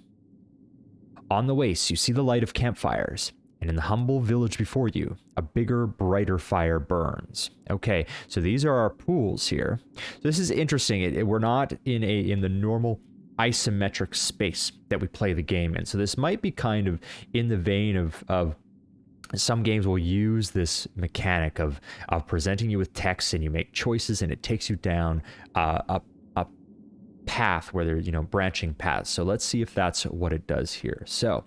A: On the waste, you see the light of campfires, and in the humble village before you, a bigger, brighter fire burns. Okay, so these are our pools here. So this is interesting. We're not in the normal isometric space that we play the game in. So this might be kind of in the vein of some games will use this mechanic of presenting you with text, and you make choices, and it takes you down a path where there's branching paths. So let's see if that's what it does here. So,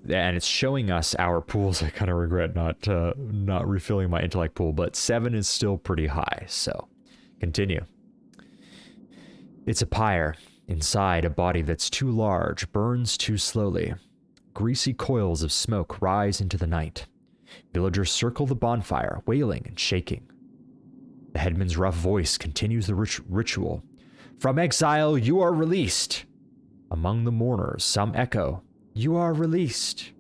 A: and it's showing us our pools. I kind of regret not refilling my intellect pool, but 7 is still pretty high. So continue. It's a pyre. Inside, a body that's too large burns too slowly. Greasy coils of smoke rise into the night. Villagers circle the bonfire, wailing and shaking. The headman's rough voice continues the ritual. From exile, you are released. Among the mourners, some echo, you are released.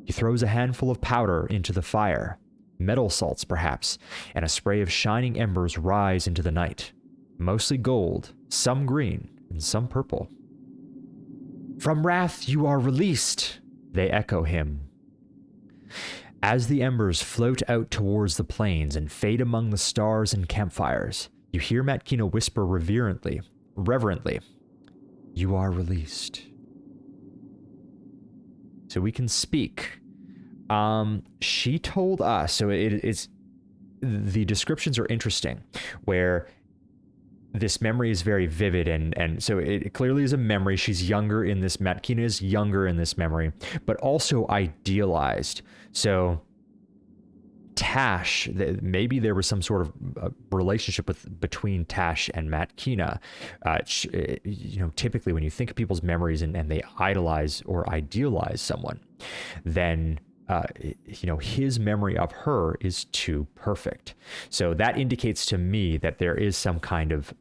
A: He throws a handful of powder into the fire. metal salts perhaps, and a spray of shining embers rise into the night. Mostly gold, some green, and some purple. From wrath you are released, they echo him. As the embers float out towards the plains and fade among the stars and campfires, you hear Matkina whisper reverently, you are released. So we can speak. She told us, so it's, the descriptions are interesting, where this memory is very vivid, and so it clearly is a memory. She's younger in this, Matkina is younger in this memory, but also idealized. So Tash, maybe there was some sort of relationship between Tash and Matkina. Typically when you think of people's memories and they idolize or idealize someone, then his memory of her is too perfect. So that indicates to me that there is some kind of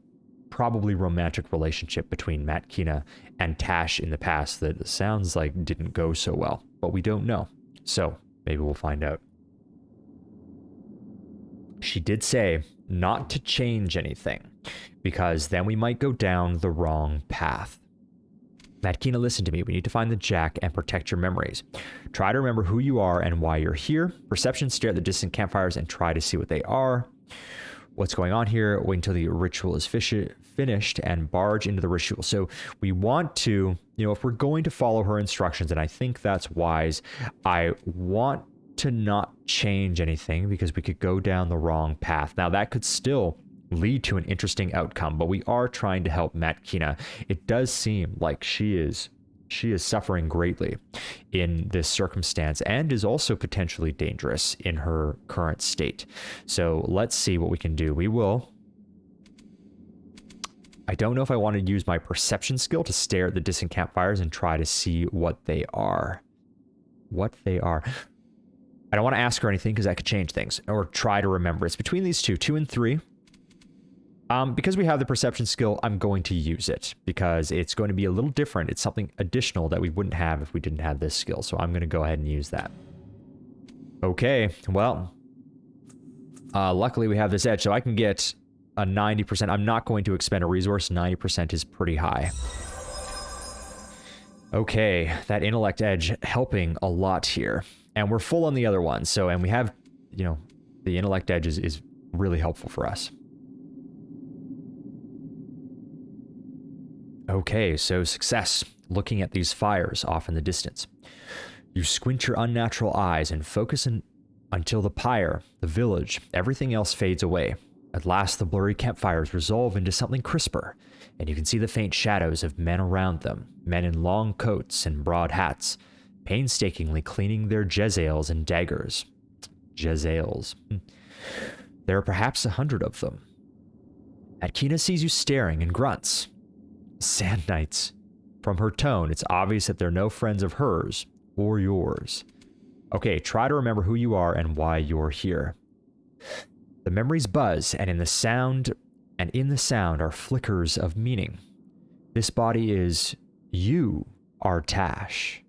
A: probably romantic relationship between Matkina and Tash in the past that sounds like didn't go so well, but we don't know. So maybe we'll find out. She did say not to change anything, because then we might go down the wrong path. Matkina, listen to me. We need to find the Jack and protect your memories. Try to remember who you are and why you're here. Perception, stare at the distant campfires and try to see what they are. What's going on here? Wait until the ritual is finished and barge into the ritual. So we want to, if we're going to follow her instructions, and I think that's wise, I want to not change anything because we could go down the wrong path. Now that could still lead to an interesting outcome, but we are trying to help Matkina. It does seem like she is suffering greatly in this circumstance and is also potentially dangerous in her current state. So let's see what we can do. I don't know if I want to use my perception skill to stare at the distant campfires and try to see what they are. I don't want to ask her anything because that could change things, or try to remember. It's between these two, 2 and 3. Because we have the perception skill, I'm going to use it because it's going to be a little different. It's something additional that we wouldn't have if we didn't have this skill. So I'm going to go ahead and use that. Okay, well, luckily we have this edge, so I can get a 90%. I'm not going to expend a resource. 90% is pretty high. Okay, that intellect edge helping a lot here. And we're full on the other one. So, and we have, the intellect edge is really helpful for us. Okay, so success. Looking at these fires off in the distance. You squint your unnatural eyes and focus until the pyre, the village, everything else fades away. At last, the blurry campfires resolve into something crisper, and you can see the faint shadows of men around them, men in long coats and broad hats, painstakingly cleaning their jezzails and daggers. Jezzails. There are perhaps 100 of them. Matkina sees you staring and grunts. Sand Knights. From her tone, it's obvious that they're no friends of hers or yours. Okay, try to remember who you are and why you're here. The memories buzz, and in the sound are flickers of meaning. This body is you are Tash.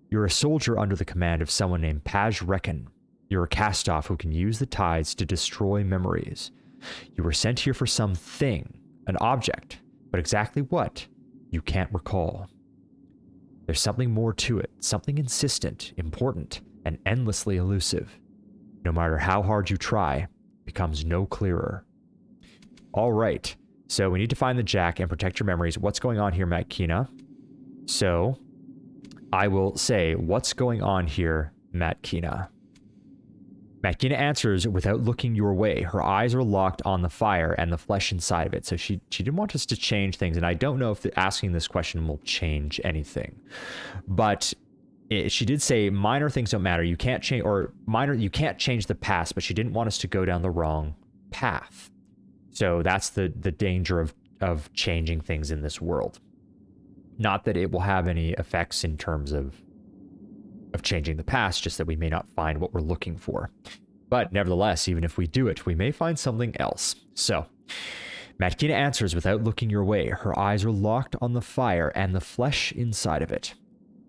A: You're a soldier under the command of someone named Paj Reckon. You're a cast-off who can use the tides to destroy memories. You were sent here for something, an object, but exactly what, you can't recall. There's something more to it, something insistent, important, and endlessly elusive. No matter how hard you try, it becomes no clearer. All right, so we need to find the Jack and protect your memories. What's going on here, Matkina? So I will say, what's going on here, Matkina? Matkina answers without looking your way. Her eyes are locked on the fire and the flesh inside of it. So she didn't want us to change things, and I don't know if asking this question will change anything. But she did say minor things don't matter. You can't change, you can't change the past, but she didn't want us to go down the wrong path. So that's the danger of changing things in this world. Not that it will have any effects in terms of changing the past, just that we may not find what we're looking for. But nevertheless, even if we do it, we may find something else. So, Matkina answers without looking your way. Her eyes are locked on the fire and the flesh inside of it.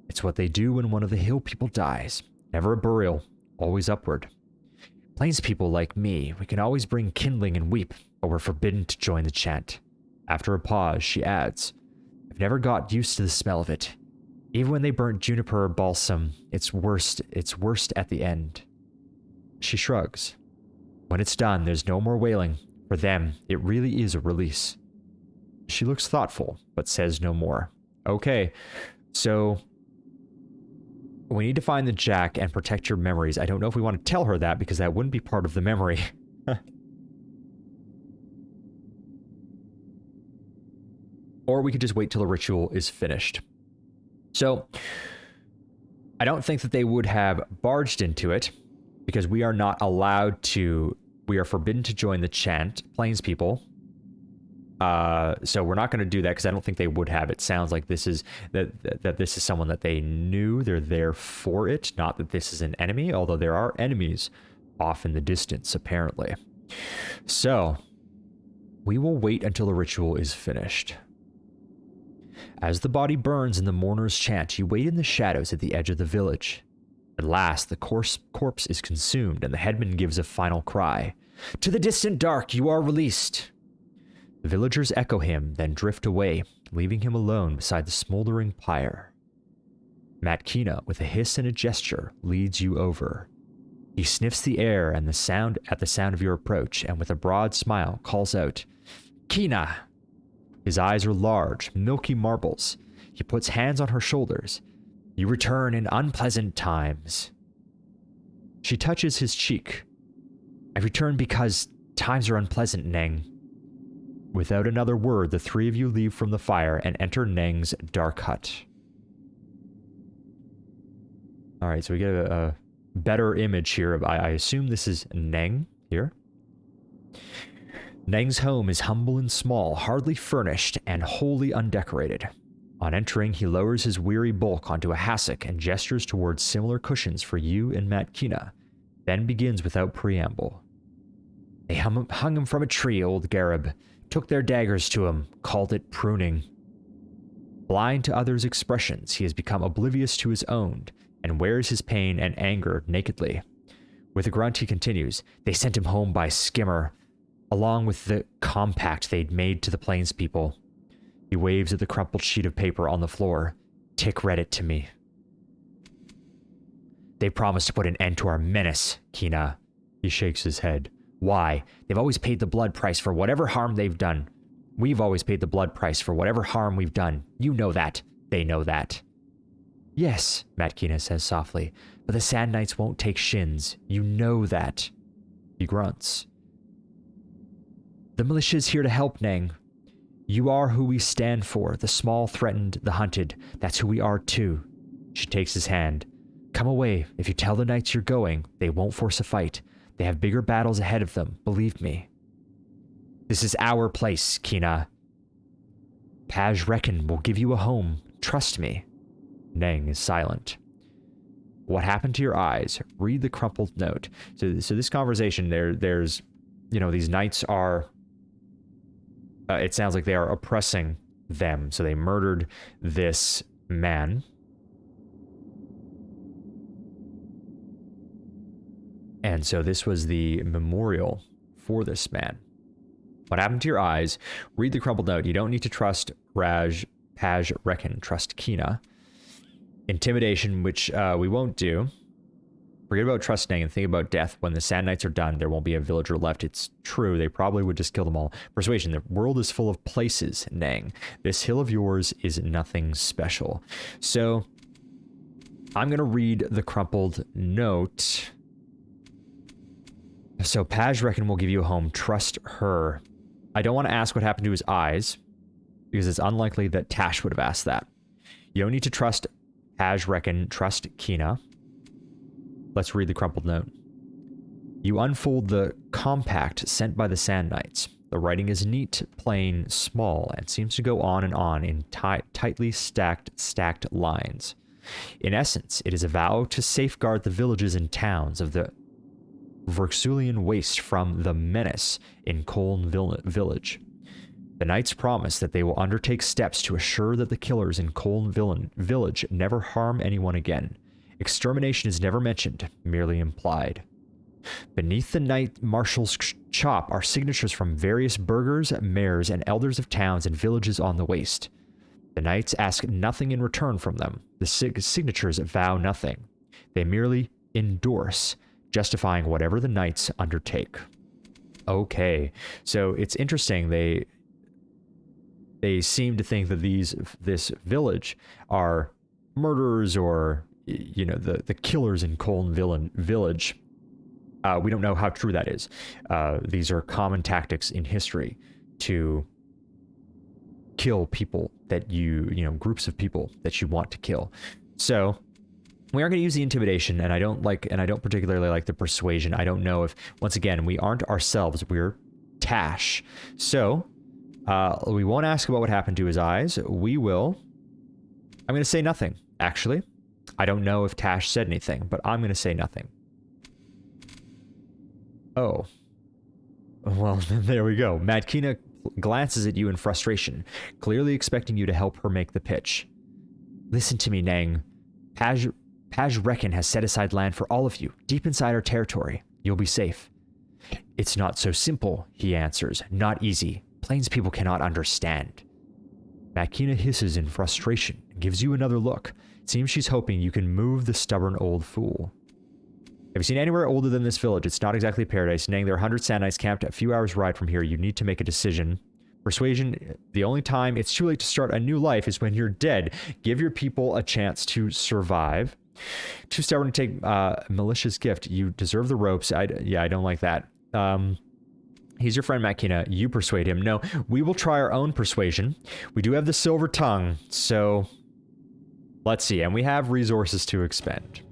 A: It's what they do when one of the hill people dies. Never a burial, always upward. Plains people like me, we can always bring kindling and weep, but we're forbidden to join the chant. After a pause, she adds, I've never got used to the smell of it. Even when they burnt juniper or balsam, it's worst at the end. She shrugs. When it's done, there's no more wailing. For them, it really is a release. She looks thoughtful, but says no more. Okay, so we need to find the Jack and protect your memories. I don't know if we want to tell her that, because that wouldn't be part of the memory. Or we could just wait till the ritual is finished. So, I don't think that they would have barged into it, because we are not allowed to, we are forbidden to join the chant, Plains people. So we're not going to do that, because I don't think they would have. It sounds like this is, that this is someone that they knew, they're there for it, not that this is an enemy, although there are enemies off in the distance, apparently. So, we will wait until the ritual is finished. As the body burns in the mourner's chant, you wait in the shadows at the edge of the village. At last, the corpse is consumed, and the headman gives a final cry. To the distant dark, you are released! The villagers echo him, then drift away, leaving him alone beside the smoldering pyre. Matkina, with a hiss and a gesture, leads you over. He sniffs the air and the sound of your approach, and with a broad smile calls out, Kina! His eyes are large, milky marbles. He puts hands on her shoulders. You return in unpleasant times. She touches his cheek. I return because times are unpleasant, Neng. Without another word, the three of you leave from the fire and enter Neng's dark hut. Alright, so we get a better image here. I assume this is Neng here. Neng's home is humble and small, hardly furnished, and wholly undecorated. On entering, he lowers his weary bulk onto a hassock and gestures towards similar cushions for you and Matkina, then begins without preamble. They hung him from a tree, old Garib, took their daggers to him, called it pruning. Blind to others' expressions, he has become oblivious to his own, and wears his pain and anger nakedly. With a grunt, he continues, they sent him home by skimmer, along with the compact they'd made to the Plains people. He waves at the crumpled sheet of paper on the floor. Tick read it to me. They promised to put an end to our menace, Kina. He shakes his head. Why? They've always paid the blood price for whatever harm they've done. We've always paid the blood price for whatever harm we've done. You know that. They know that. Yes, Matkina says softly, but the Sand Knights won't take shins. You know that. He grunts. The militia's here to help, Neng. You are who we stand for, the small threatened, the hunted. That's who we are too. She takes his hand. Come away. If you tell the knights you're going, they won't force a fight. They have bigger battles ahead of them, believe me. This is our place, Kina. Paj reckon will give you a home. Trust me. Neng is silent. What happened to your eyes? Read the crumpled note. So this conversation, there's, you know, these knights are... it sounds like they are oppressing them. So they murdered this man. And so this was the memorial for this man. What happened to your eyes? Read the crumpled note. You don't need to trust Paj reckon. Trust Kina. Intimidation, which we won't do. Forget about trusting and think about death. When the Sand Knights are done, there won't be a villager left. It's true, they probably would just kill them all. Persuasion, the world is full of places, Neng. This hill of yours is nothing special. So, I'm going to read the crumpled note. So, Paj reckon will give you a home. Trust her. I don't want to ask what happened to his eyes, because it's unlikely that Tash would have asked that. You don't need to trust Paj reckon. Trust Kina. Let's read the crumpled note. You unfold the compact sent by the Sand Knights. The writing is neat, plain, small, and seems to go on in tightly stacked lines. In essence, it is a vow to safeguard the villages and towns of the Verxulian waste from the menace in Colne village. The knights promise that they will undertake steps to assure that the killers in Colne village never harm anyone again. Extermination is never mentioned, merely implied. Beneath the Knight Marshal's chop are signatures from various burghers, mayors, and elders of towns and villages on the waste. The knights ask nothing in return from them. The signatures vow nothing. They merely endorse, justifying whatever the knights undertake. Okay, so it's interesting. They seem to think that this village are murderers or, you know, the killers in Colne Village. We don't know how true that is. These are common tactics in history to kill people that you know, groups of people that you want to kill. So we are going to use the intimidation, and I don't particularly like the persuasion. I don't know if, once again, we aren't ourselves. We're Tash. So we won't ask about what happened to his eyes. I'm going to say nothing, actually. I don't know if Tash said anything, but I'm going to say nothing. Oh. Well, there we go. Matkina glances at you in frustration, clearly expecting you to help her make the pitch. Listen to me, Nang. Paj Reckon has set aside land for all of you, deep inside our territory. You'll be safe. It's not so simple, he answers. Not easy. Plains people cannot understand. Matkina hisses in frustration and gives you another look. It seems she's hoping you can move the stubborn old fool. Have you seen anywhere older than this village? It's not exactly paradise. Nang, there are 100 sand knights camped a few hours' ride from here. You need to make a decision. Persuasion, the only time it's too late to start a new life is when you're dead. Give your people a chance to survive. Too stubborn to take malicious gift. You deserve the ropes. I don't like that. He's your friend, Matkina. You persuade him. No, we will try our own persuasion. We do have the silver tongue, so let's see. And we have resources to expend.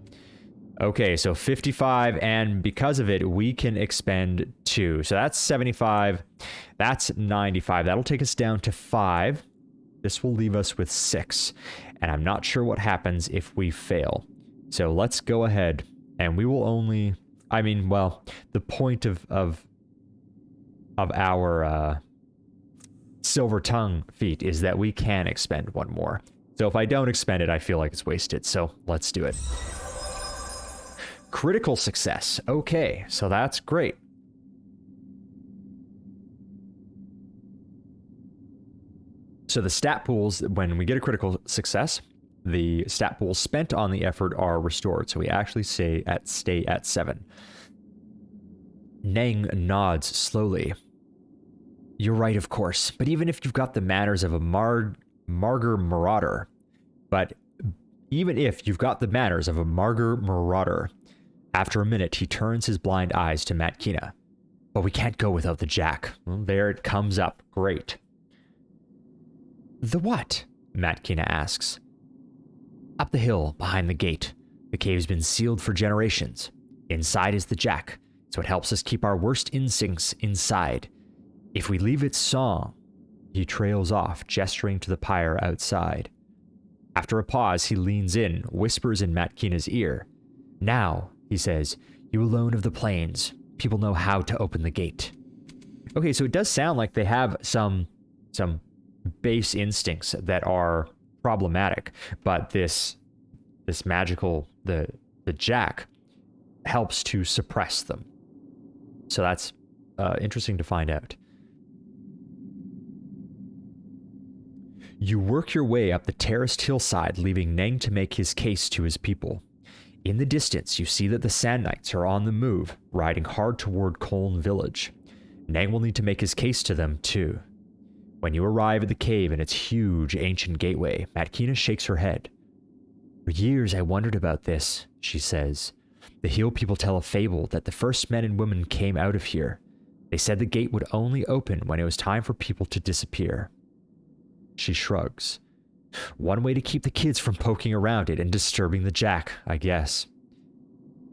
A: Okay, so 55, and because of it, we can expend 2. So that's 75. That's 95. That'll take us down to 5. This will leave us with 6. And I'm not sure what happens if we fail. So let's go ahead, and we will only... I mean, well, the point of our silver tongue feat is that we can expend 1 more. So if I don't expend it, I feel like it's wasted. So let's do it. Critical success. Okay, so that's great. So the stat pools, when we get a critical success, the stat pools spent on the effort are restored. So we actually stay at 7. Nang nods slowly. You're right, of course. But even if you've got the manners of a Marger Marauder, after a minute, he turns his blind eyes to Matkina. But we can't go without the jack. Well, there it comes up. Great. The what? Matkina asks. Up the hill, behind the gate. The cave's been sealed for generations. Inside is the jack, so it helps us keep our worst instincts inside. If we leave its song... He trails off, gesturing to the pyre outside. After a pause, he leans in, whispers in Matkina's ear. Now, he says, you alone of the plains. People know how to open the gate. Okay, so it does sound like they have some base instincts that are problematic, but this magical, the jack, helps to suppress them. So that's interesting to find out. You work your way up the terraced hillside, leaving Nang to make his case to his people. In the distance, you see that the Sand Knights are on the move, riding hard toward Colne Village. Nang will need to make his case to them, too. When you arrive at the cave and its huge, ancient gateway, Matkina shakes her head. For years I wondered about this, she says. The Hill people tell a fable that the first men and women came out of here. They said the gate would only open when it was time for people to disappear. She shrugs. One way to keep the kids from poking around it and disturbing the jack, I guess.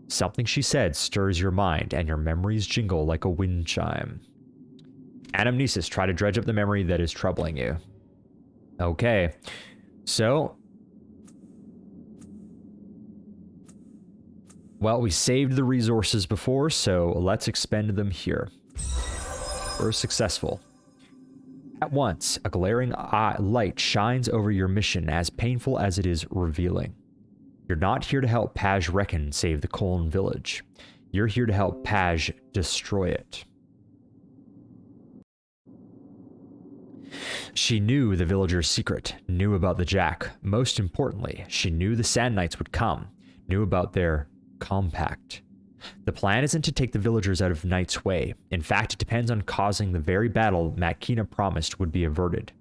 A: Something she said stirs your mind, and your memories jingle like a wind chime. Anamnesis, try to dredge up the memory that is troubling you. Okay, so... Well, we saved the resources before, so let's expend them here. We're successful. At once, a glaring light shines over your mission, as painful as it is revealing. You're not here to help Paj Reckon save the Colne Village. You're here to help Paj destroy it. She knew the villager's secret, knew about the Jack. Most importantly, she knew the Sand Knights would come, knew about their compact. The plan isn't to take the villagers out of Knight's way. In fact, it depends on causing the very battle Matkina promised would be averted.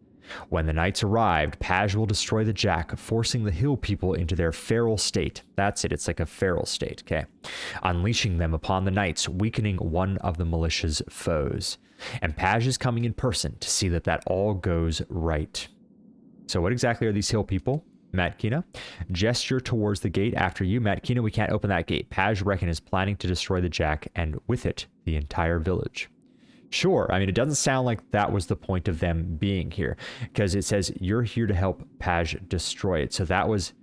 A: When the Knights arrived, Paj will destroy the Jack, forcing the hill people into their feral state. That's it, it's like a feral state, okay? Unleashing them upon the Knights, weakening one of the militia's foes. And Paj is coming in person to see that that all goes right. So what exactly are these hill people? Matkina, gesture towards the gate after you. Matkina, we can't open that gate. Paj reckon is planning to destroy the Jack, and with it, the entire village. Sure, I mean, it doesn't sound like that was the point of them being here, because it says you're here to help Paj destroy it. So that was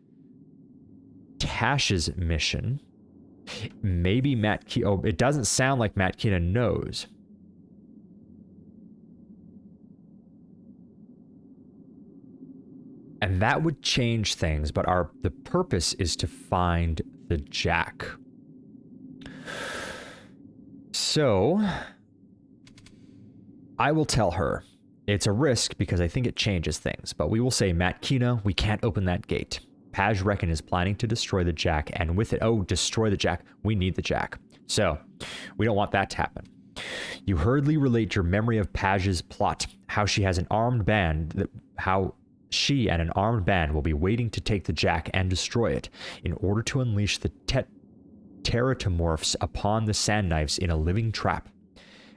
A: Tash's mission. Maybe Matkina... Oh, it doesn't sound like Matkina knows. And that would change things, but the purpose is to find the Jack. So... I will tell her. It's a risk because I think it changes things, but we will say, Matkina, we can't open that gate. Paj reckon is planning to destroy the Jack, and with it, destroy the Jack. We need the Jack. So, we don't want that to happen. You hurriedly relate your memory of Paj's plot, how she and an armed band will be waiting to take the Jack and destroy it in order to unleash the Teratomorphs upon the Sand Knives in a living trap.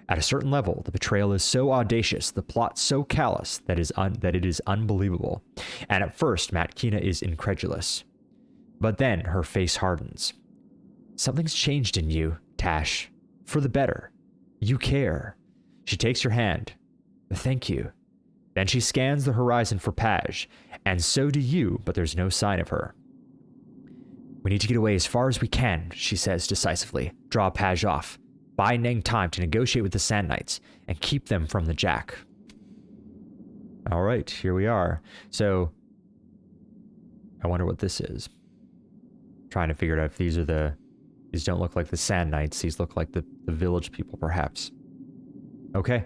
A: At a certain level, the betrayal is so audacious, the plot so callous that it is unbelievable. And at first, Matkina is incredulous. But then her face hardens. Something's changed in you, Tash. For the better. You care. She takes your hand. Thank you. Then she scans the horizon for Paj, and so do you, but there's no sign of her. We need to get away as far as we can, she says decisively. Draw Paj off. Buy Neng time to negotiate with the Sand Knights and keep them from the Jack. All right, here we are. So, I wonder what this is. Trying to figure out if these don't look like the Sand Knights. These look like the village people, perhaps. Okay.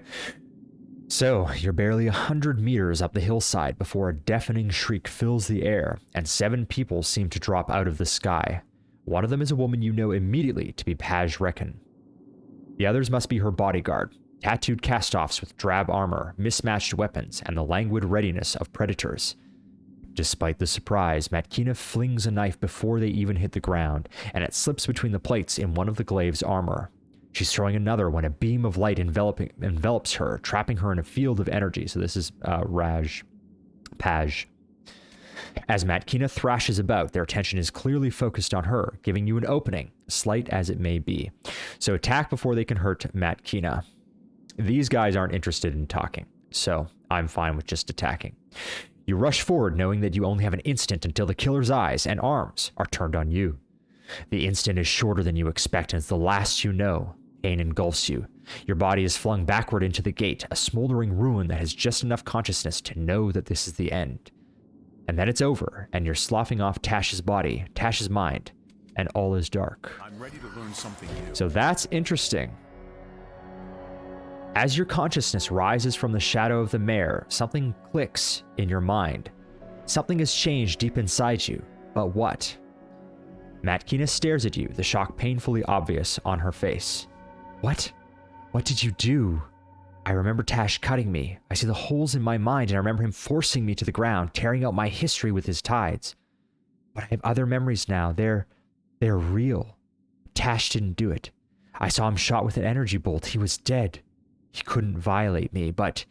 A: So, you're barely 100 meters up the hillside before a deafening shriek fills the air, and 7 people seem to drop out of the sky. One of them is a woman you know immediately to be Paj Reckon. The others must be her bodyguard, tattooed cast-offs with drab armor, mismatched weapons, and the languid readiness of predators. Despite the surprise, Matkina flings a knife before they even hit the ground, and it slips between the plates in one of the glaive's armor. She's throwing another when a beam of light envelops her, trapping her in a field of energy. So this is Paj. As Matkina thrashes about, their attention is clearly focused on her, giving you an opening, slight as it may be. So attack before they can hurt Matkina. These guys aren't interested in talking, so I'm fine with just attacking. You rush forward knowing that you only have an instant until the killer's eyes and arms are turned on you. The instant is shorter than you expect, and it's the last you know. Pain engulfs you. Your body is flung backward into the gate, a smoldering ruin that has just enough consciousness to know that this is the end. And then it's over, and you're sloughing off Tash's body, Tash's mind, and all is dark.
D: I'm ready to learn something new.
A: So that's interesting. As your consciousness rises from the shadow of the mare, something clicks in your mind. Something has changed deep inside you, but what? Matkina stares at you, the shock painfully obvious on her face. What? What did you do? I remember Tash cutting me. I see the holes in my mind, and I remember him forcing me to the ground, tearing out my history with his tides. But I have other memories now. They're real. Tash didn't do it. I saw him shot with an energy bolt. He was dead. He couldn't violate me, but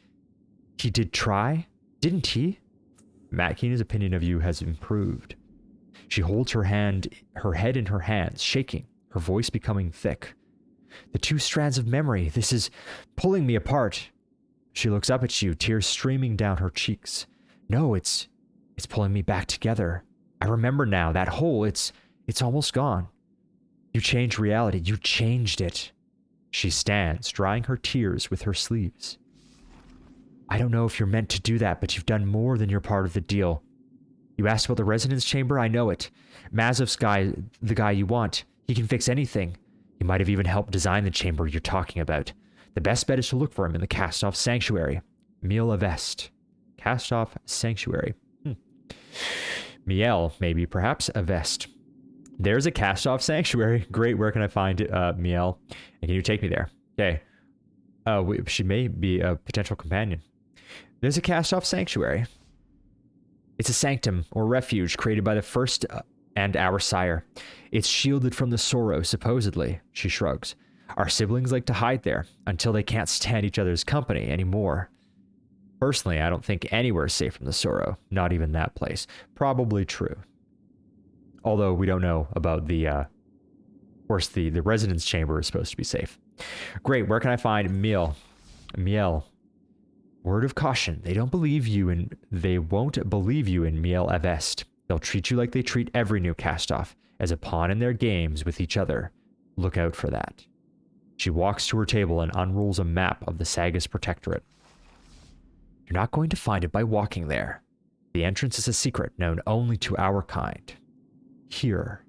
A: he did try, didn't he? Matkina's opinion of you has improved. She holds her head in her hands, shaking, her voice becoming thick. The 2 strands of memory, this is pulling me apart. She looks up at you, tears streaming down her cheeks. No, it's pulling me back together. I remember now, that hole, it's almost gone. You changed reality, you changed it. She stands, drying her tears with her sleeves. I don't know if you're meant to do that, but you've done more than your part of the deal. You asked about the resonance chamber? I know it. Mazov's guy, the guy you want. He can fix anything. He might have even helped design the chamber you're talking about. The best bet is to look for him in the cast-off sanctuary. Miel Avest. Cast-off sanctuary. Miel, maybe, perhaps, Avest. There's a cast-off sanctuary. Great, where can I find it, Miel? And can you take me there? Okay. She may be a potential companion. There's a cast-off sanctuary. It's a sanctum, or refuge, created by the first and our sire. It's shielded from the sorrow, supposedly, she shrugs. Our siblings like to hide there, until they can't stand each other's company anymore. Personally, I don't think anywhere is safe from the sorrow, not even that place. Probably true. Although we don't know about the, of course, the residence chamber is supposed to be safe. Great, where can I find Miel? Miel. Word of caution, they won't believe you in Miel Avest. They'll treat you like they treat every new cast-off, as a pawn in their games with each other. Look out for that. She walks to her table and unrolls a map of the Sagas Protectorate. You're not going to find it by walking there. The entrance is a secret known only to our kind. Here.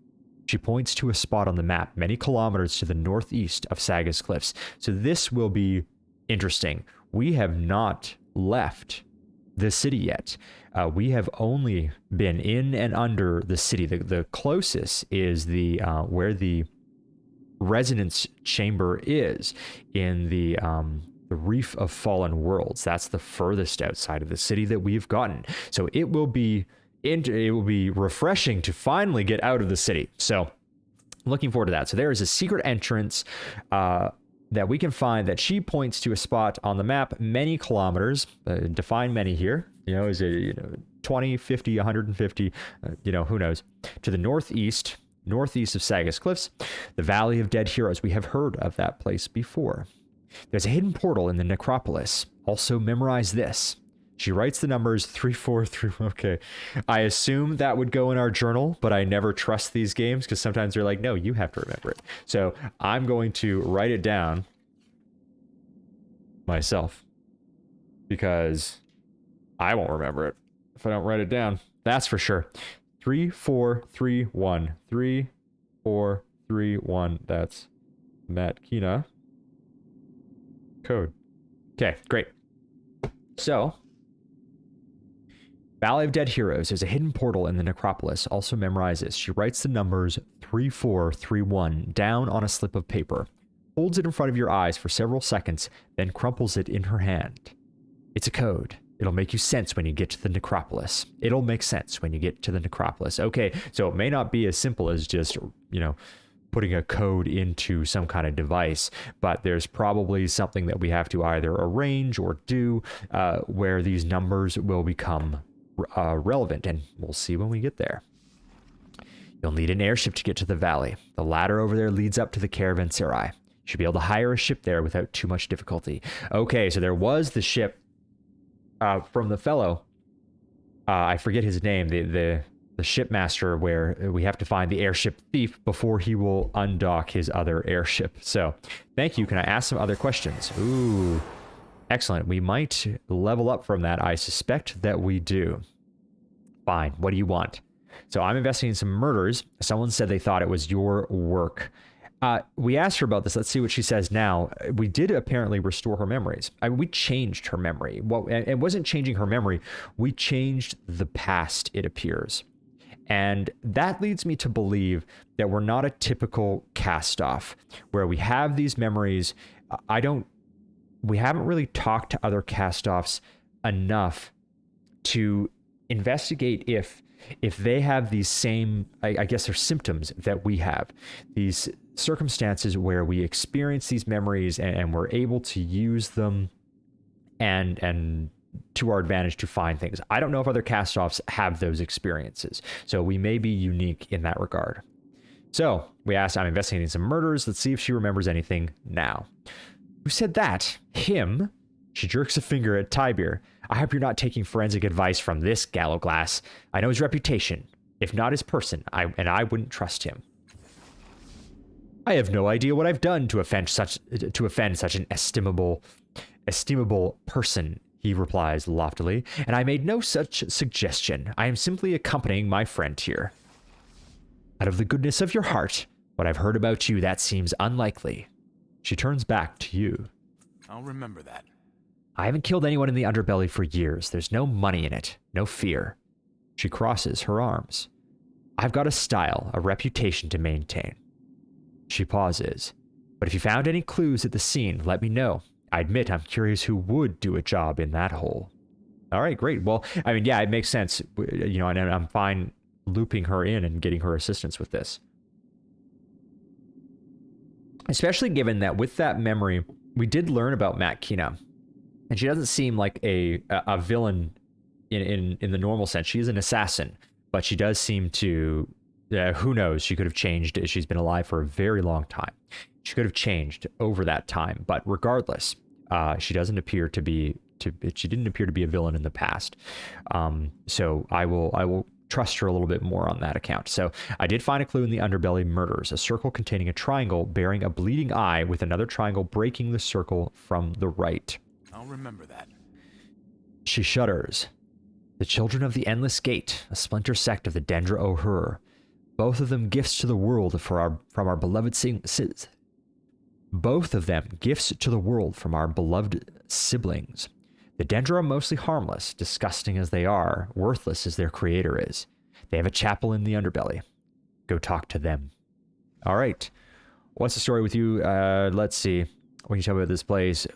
A: She points to a spot on the map many kilometers to the northeast of Sagas Cliffs. So this will be interesting. We have not left the city yet. We have only been in and under the city. The closest is the where the resonance chamber is in the Reef of Fallen Worlds. That's the furthest outside of the city that we've gotten. So it will be refreshing to finally get out of the city. So looking forward to that. So there is a secret entrance that we can find that she points to a spot on the map many kilometers, define many here, is it 20, 50, 150, who knows, to the northeast of Sagas Cliffs, the Valley of Dead Heroes. We have heard of that place before. There's a hidden portal in the necropolis. Also memorize this. She writes the numbers 343. Okay. I assume that would go in our journal, but I never trust these games because sometimes they're like, no, you have to remember it. So I'm going to write it down myself because I won't remember it if I don't write it down. That's for sure. 3431. 3431. That's Matkina code. Okay, great. So, Valley of Dead Heroes. There's a hidden portal in the necropolis. Also memorizes. She writes the numbers 3431 down on a slip of paper, holds it in front of your eyes for several seconds, then crumples it in her hand. It's a code. It'll make you sense when you get to the necropolis. It'll make sense when you get to the necropolis. Okay, so it may not be as simple as just, putting a code into some kind of device, but there's probably something that we have to either arrange or do where these numbers will become relevant, and we'll see when we get there. You'll need an airship to get to the valley. The ladder over there leads up to the caravanserai. You should be able to hire a ship there without too much difficulty. Okay, so there was the ship from the fellow, I forget his name, the shipmaster, where we have to find the airship thief before he will undock his other airship. So thank you. Can I ask some other questions? Ooh, excellent. We might level up from that. I suspect that we do. Fine. What do you want? So I'm investigating some murders. Someone said they thought it was your work. We asked her about this. Let's see what she says now. We did apparently restore her memories. We changed her memory. Well, it wasn't changing her memory. We changed the past, it appears. And that leads me to believe that we're not a typical cast-off where we have these memories. We haven't really talked to other cast-offs enough to investigate if they have these same, I guess they're symptoms that we have. These circumstances where we experience these memories and we're able to use them and to our advantage to find things. I don't know if other cast-offs have those experiences, so we may be unique in that regard. So we asked, I'm investigating some murders. Let's see if she remembers anything now. Who said that? Him? She jerks a finger at Tybir. I hope you're not taking forensic advice from this Gallowglass. I know his reputation. If not his person, I wouldn't trust him. I have no idea what I've done to offend such an estimable person, he replies loftily, and I made no such suggestion. I am simply accompanying my friend here. Out of the goodness of your heart, What I've heard about you, that seems unlikely. She turns back to you.
D: I'll remember that.
A: I haven't killed anyone in the underbelly for years. There's no money in it, no fear. She crosses her arms. I've got a style, a reputation to maintain. She pauses. But if you found any clues at the scene, let me know. I admit I'm curious who would do a job in that hole. All right, great. Well, I mean, yeah, it makes sense. You know, and I'm fine looping her in and getting her assistance with this. Especially given that with that memory, we did learn about Matkina. And she doesn't seem like a villain in the normal sense. She is an assassin, but she does seem to, who knows, she could have changed. She's been alive for a very long time. She could have changed over that time, but regardless, she doesn't appear to be, she didn't appear to be a villain in the past. So I will trust her a little bit more on that account. So I did find a clue in the underbelly murders, a circle containing a triangle bearing a bleeding eye with another triangle breaking the circle from the right.
D: I'll remember that.
A: She shudders. The Children of the Endless Gate, a splinter sect of the Dendra O'Hur. Both of them gifts to the world from our beloved Both of them gifts to the world from our beloved siblings. The Dendra are mostly harmless, disgusting as they are, worthless as their creator is. They have a chapel in the underbelly. Go talk to them. All right. What's the story with you? Let's see. When you tell me about this place,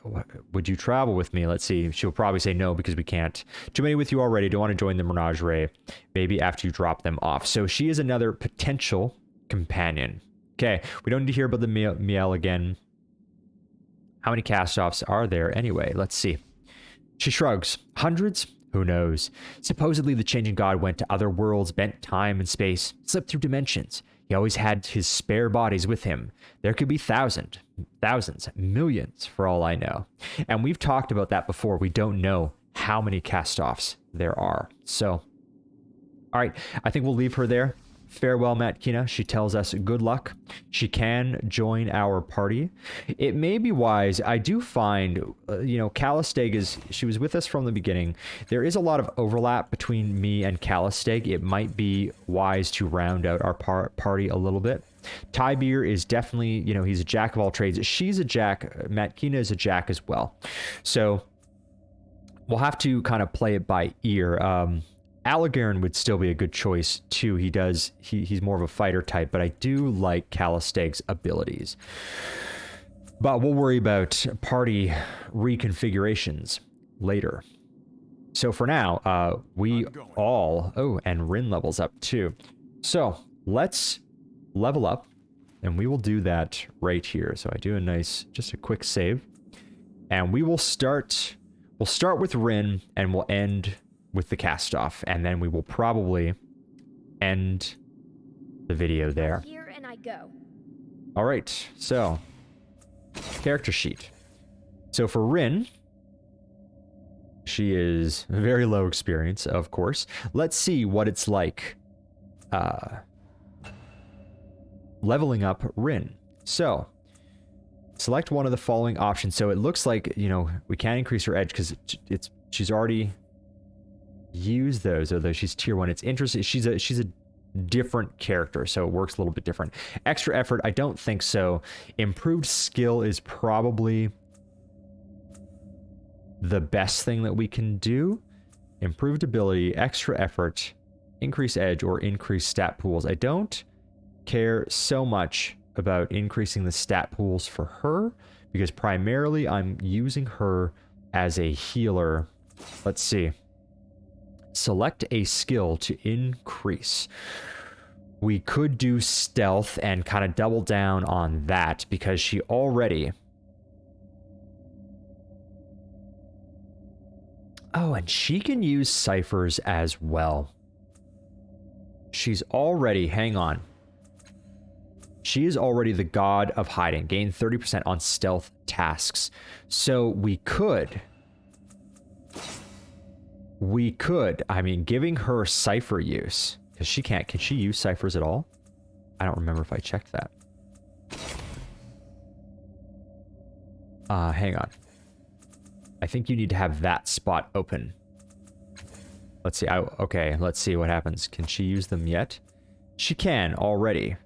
A: would you travel with me? Let's see. She'll probably say no because we can't. Too many with you already. Don't want to join the menagerie. Maybe after you drop them off. So she is another potential companion. Okay. We don't need to hear about the Miel again. How many cast-offs are there anyway? Let's see. She shrugs. Hundreds? Who knows? Supposedly the changing god went to other worlds, bent time and space, slipped through dimensions. He always had his spare bodies with him. There could be thousands, millions for all I know. And we've talked about that before. We don't know how many cast-offs there are. So, all right, I think we'll leave her there. Farewell, Matkina. She tells us good luck. She can join our party. It may be wise. I do find, Callisteg she was with us from the beginning. There is a lot of overlap between me and Callisteg. It might be wise to round out our party a little bit. Tybir is definitely, he's a jack of all trades. She's a jack. Matkina is a jack as well. So we'll have to kind of play it by ear. Allegarin would still be a good choice too. He's more of a fighter type, but I do like Callisteg's abilities. But we'll worry about party reconfigurations later. So for now, we all... Oh, and Rin levels up too. So let's level up, and we will do that right here. So I do just a quick save. And we will start... We'll start with Rin, and we'll end with the cast off, and then we will probably end the video there.
B: Here and I go.
A: All right, so character sheet. So for Rin, she is very low experience, of course. Let's see what it's like leveling up Rin. So select one of the following options. So it looks like, we can increase her edge because she's already used those, although she's tier 1. It's interesting. She's a different character, so it works a little bit different. Extra effort, I don't think so. Improved skill is probably the best thing that we can do. Improved ability, extra effort, increase edge, or increase stat pools. I don't care so much about increasing the stat pools for her, because primarily I'm using her as a healer. Let's see. Select a skill to increase. We could do stealth and kind of double down on that because she already... Oh, and she can use ciphers as well. She's already... Hang on. She is already the god of hiding. Gain 30% on stealth tasks. So we could, giving her cipher use, because can she use ciphers at all? I don't remember if I checked that. Hang on. I think you need to have that spot open. Let's see. Okay, let's see what happens. Can she use them yet? She can already.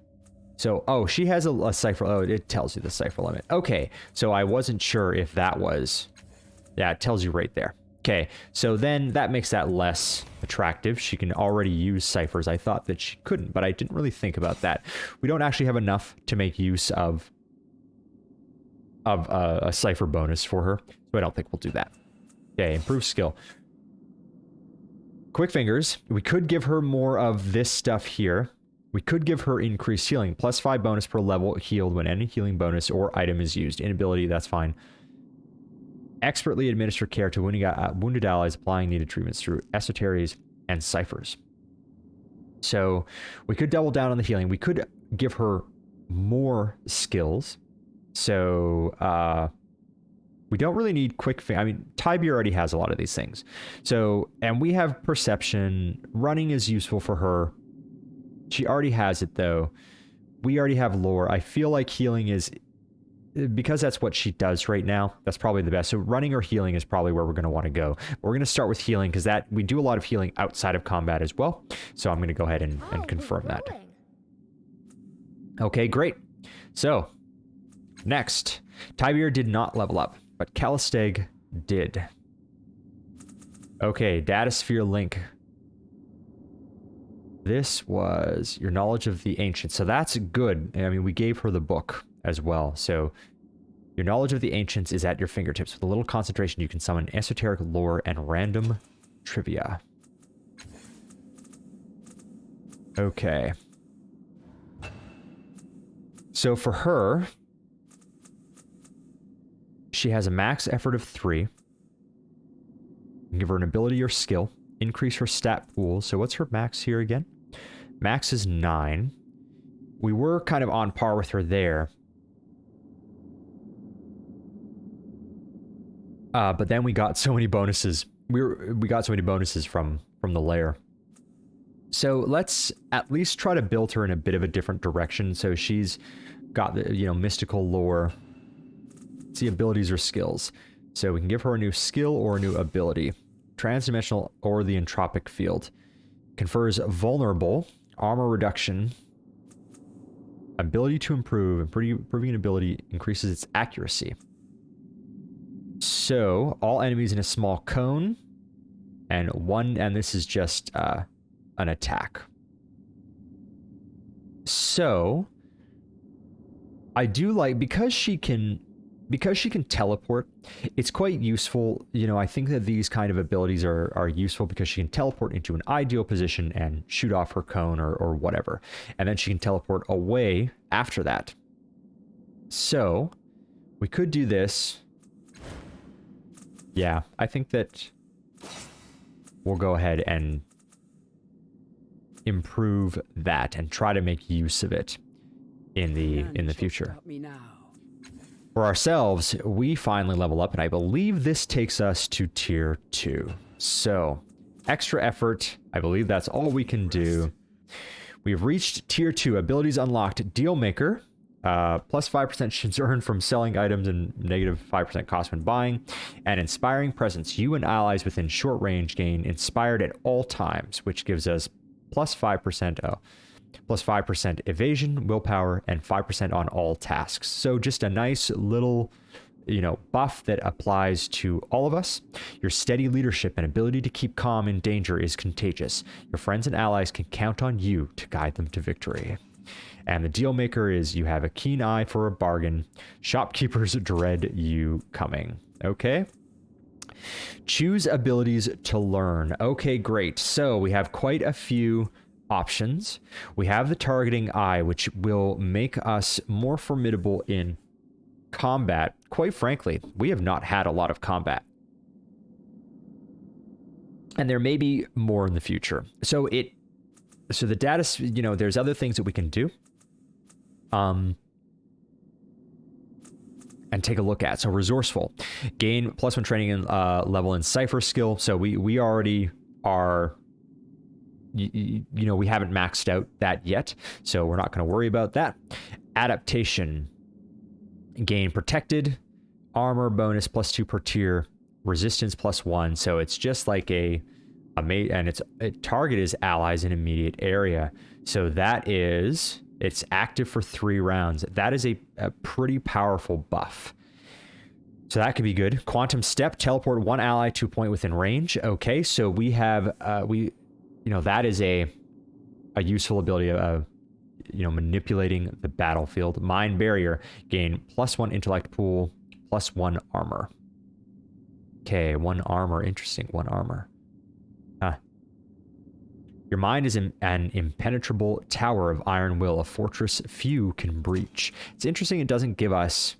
A: So, oh, she has a cipher. Oh, it tells you the cipher limit. Okay, so I wasn't sure if that was... Yeah, it tells you right there. Okay, so then that makes that less attractive. She can already use ciphers. I thought that she couldn't, but I didn't really think about that. We don't actually have enough to make use of a cipher bonus for her, so I don't think we'll do that. Okay, improve skill. Quick fingers. We could give her more of this stuff here. We could give her increased healing. +5 bonus per level healed when any healing bonus or item is used. Inability, that's fine. Expertly administer care to wounded allies, applying needed treatments through esoteries and ciphers. So we could double down on the healing. We could give her more skills. So we don't really need I mean, Tybee already has a lot of these things. So, and we have perception. Running is useful for her. She already has it though. We already have lore. I feel like healing is... Because that's what she does right now, that's probably the best. So running or healing is probably where we're going to want to go. We're going to start with healing because that we do a lot of healing outside of combat as well. So I'm going to go ahead and confirm that. Okay, great. So next, Tybee did not level up, but Callisteg did. Okay, Datasphere Link. This was your knowledge of the ancients. So that's good. I mean, we gave her the book as well. So your knowledge of the ancients is at your fingertips. With a little concentration, you can summon esoteric lore and random trivia. Okay. So for her, she has a max effort of 3. You can give her an ability or skill. Increase her stat pool. So what's her max here again? Max is 9. We were kind of on par with her there. But then we got so many bonuses. We got so many bonuses from the lair. So let's at least try to build her in a bit of a different direction. So she's got the, mystical lore. Let's see, abilities or skills. So we can give her a new skill or a new ability. Transdimensional or the entropic field. Confers vulnerable, armor reduction, ability to improve. Improving an ability increases its accuracy. So all enemies in a small cone, and this is just an attack. So I do like, because she can teleport, it's quite useful. I think that these kind of abilities are useful because she can teleport into an ideal position and shoot off her cone or whatever. And then she can teleport away after that. So we could do this. Yeah, I think that we'll go ahead and improve that and try to make use of it in the future. For ourselves, we finally level up, and I believe this takes us to tier 2. So, extra effort. I believe that's all we can do. We've reached tier 2. Abilities unlocked. Deal Maker. Plus 5% chance earned from selling items and negative 5% cost when buying. And Inspiring Presence. You and allies within short range gain inspired at all times, which gives us plus 5%. Plus 5% evasion, willpower, and 5% on all tasks. So just a nice little, buff that applies to all of us. Your steady leadership and ability to keep calm in danger is contagious. Your friends and allies can count on you to guide them to victory. And the Deal Maker is you have a keen eye for a bargain. Shopkeepers dread you coming. Okay? Choose abilities to learn. Okay, great. So we have quite a few options. We have the Targeting Eye, which will make us more formidable in combat. Quite frankly, we have not had a lot of combat. And there may be more in the future. So the data, there's other things that we can do. And take a look at. So resourceful. Gain +1 training and level in cipher skill. So we already are, we haven't maxed out that yet. So we're not going to worry about that. Adaptation. Gain protected. Armor bonus +2 per tier. Resistance +1. So it's just like it target is allies in immediate area. So that is It's active for 3 rounds. That is a pretty powerful buff. So that could be good. Quantum Step, teleport 1 ally to a point within range. Okay, so we have, that is a useful ability of, manipulating the battlefield. Mind Barrier, gain +1 intellect pool, +1 armor. Okay, 1 armor. Interesting, 1 armor. Huh. Your mind is an impenetrable tower of iron will, a fortress few can breach. It's interesting it doesn't give us,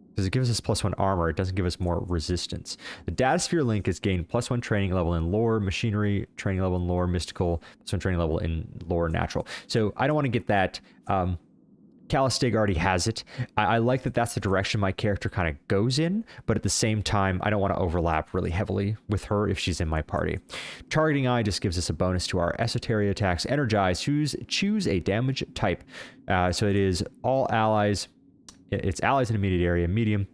A: because it gives us +1 armor, it doesn't give us more resistance. The Datasphere Link is gained +1 training level in lore, machinery, training level in lore, mystical, +1 training level in lore, natural. So I don't want to get that. Calistig already has it. I like that that's the direction my character kind of goes in, but at the same time, I don't want to overlap really heavily with her if she's in my party. Targeting Eye just gives us a bonus to our esoteria attacks. Energize, choose a damage type. So it is all allies. It's allies in immediate area, medium.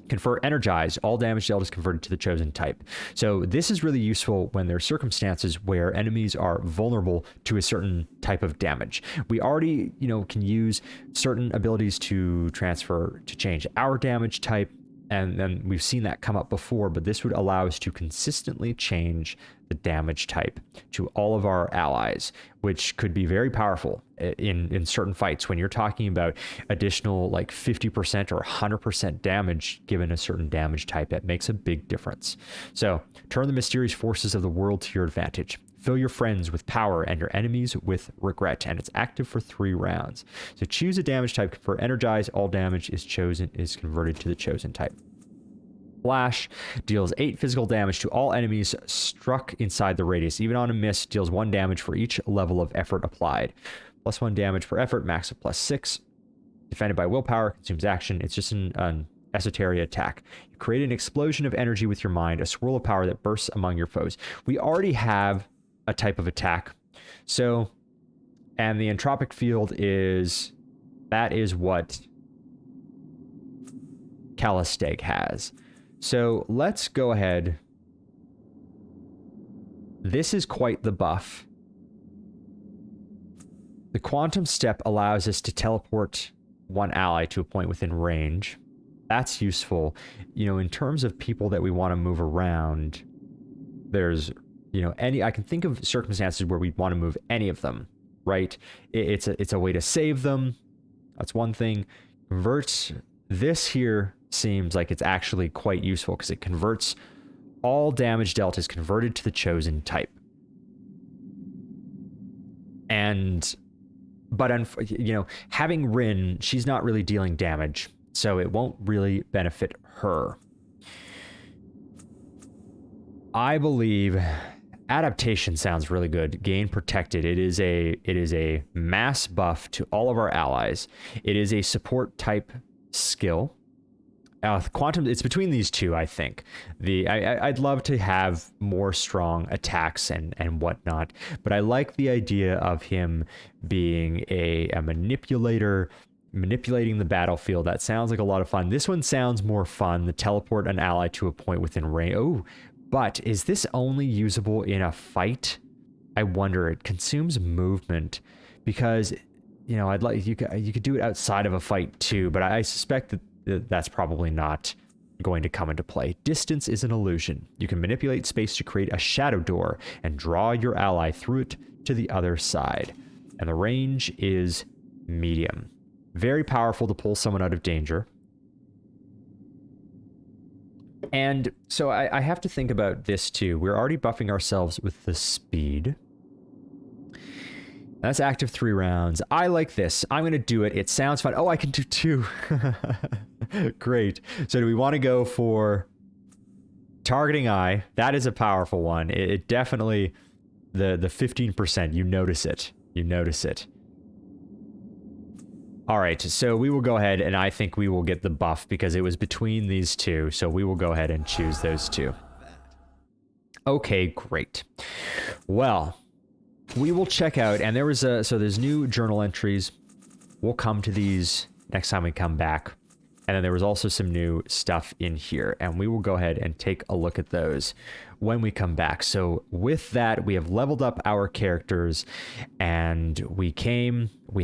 A: Confer Energize, all damage dealt is converted to the chosen type. So this is really useful when there are circumstances where enemies are vulnerable to a certain type of damage. We already, can use certain abilities to change our damage type, and then we've seen that come up before, but this would allow us to consistently change the damage type to all of our allies, which could be very powerful in certain fights when you're talking about additional like 50% or 100% damage given a certain damage type. That makes a big difference. So turn the mysterious forces of the world to your advantage. Fill your friends with power and your enemies with regret, and it's active for 3 rounds. So choose a damage type. For Energize, all damage is converted to the chosen type. Flash deals 8 physical damage to all enemies struck inside the radius. Even on a miss, deals 1 damage for each level of effort applied. +1 damage per effort, max of +6. Defended by willpower, consumes action. It's just an esoteria attack. You create an explosion of energy with your mind, a swirl of power that bursts among your foes. We already have a type of attack. So, and the entropic field is what Calistig has. So let's go ahead. This is quite the buff. The Quantum Step allows us to teleport 1 ally to a point within range. That's useful. In terms of people that we want to move around, there's, I can think of circumstances where we want to move any of them, right? It's a way to save them. That's one thing. Converts this here seems like it's actually quite useful because it converts all damage dealt is converted to the chosen type. But having Rin, she's not really dealing damage, so it won't really benefit her. I believe Adaptation sounds really good. Gain Protected. It is a mass buff to all of our allies. It is a support type skill. Quantum, it's between these two, I think. I'd love to have more strong attacks and whatnot, but I like the idea of him being a manipulator, manipulating the battlefield. That sounds like a lot of fun. This one sounds more fun. The teleport an ally to a point within range. Oh, but is this only usable in a fight? I wonder. It consumes movement because, I'd like you could do it outside of a fight too, but I suspect that that's probably not going to come into play. Distance is an illusion. You can manipulate space to create a shadow door and draw your ally through it to the other side. And the range is medium. Very powerful to pull someone out of danger. And so I have to think about this too. We're already buffing ourselves with the speed. That's active 3 rounds. I like this. I'm going to do it. It sounds fun. Oh, I can do 2. Great. So do we want to go for Targeting Eye? That is a powerful one. It definitely, the 15%, you notice it. You notice it. All right, so we will go ahead, and I think we will get the buff because it was between these two, so we will go ahead and choose those two. Okay, great. Well, we will check out, and there's new journal entries. We'll come to these next time we come back. And then there was also some new stuff in here, and we will go ahead and take a look at those when we come back. So with that, we have leveled up our characters, and we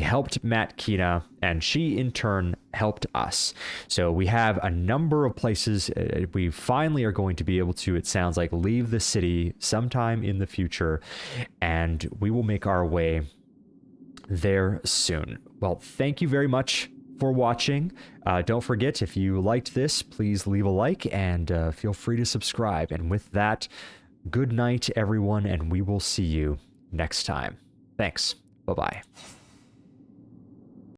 A: helped Matkina, and she in turn helped us. So we have a number of places. We finally are going to be able to, it sounds like, leave the city sometime in the future, and we will make our way there soon. Well, thank you very much for watching. Don't forget, if you liked this, please leave a like, and feel free to subscribe. And with that, good night, everyone, and we will see you next time. Thanks. Bye-bye.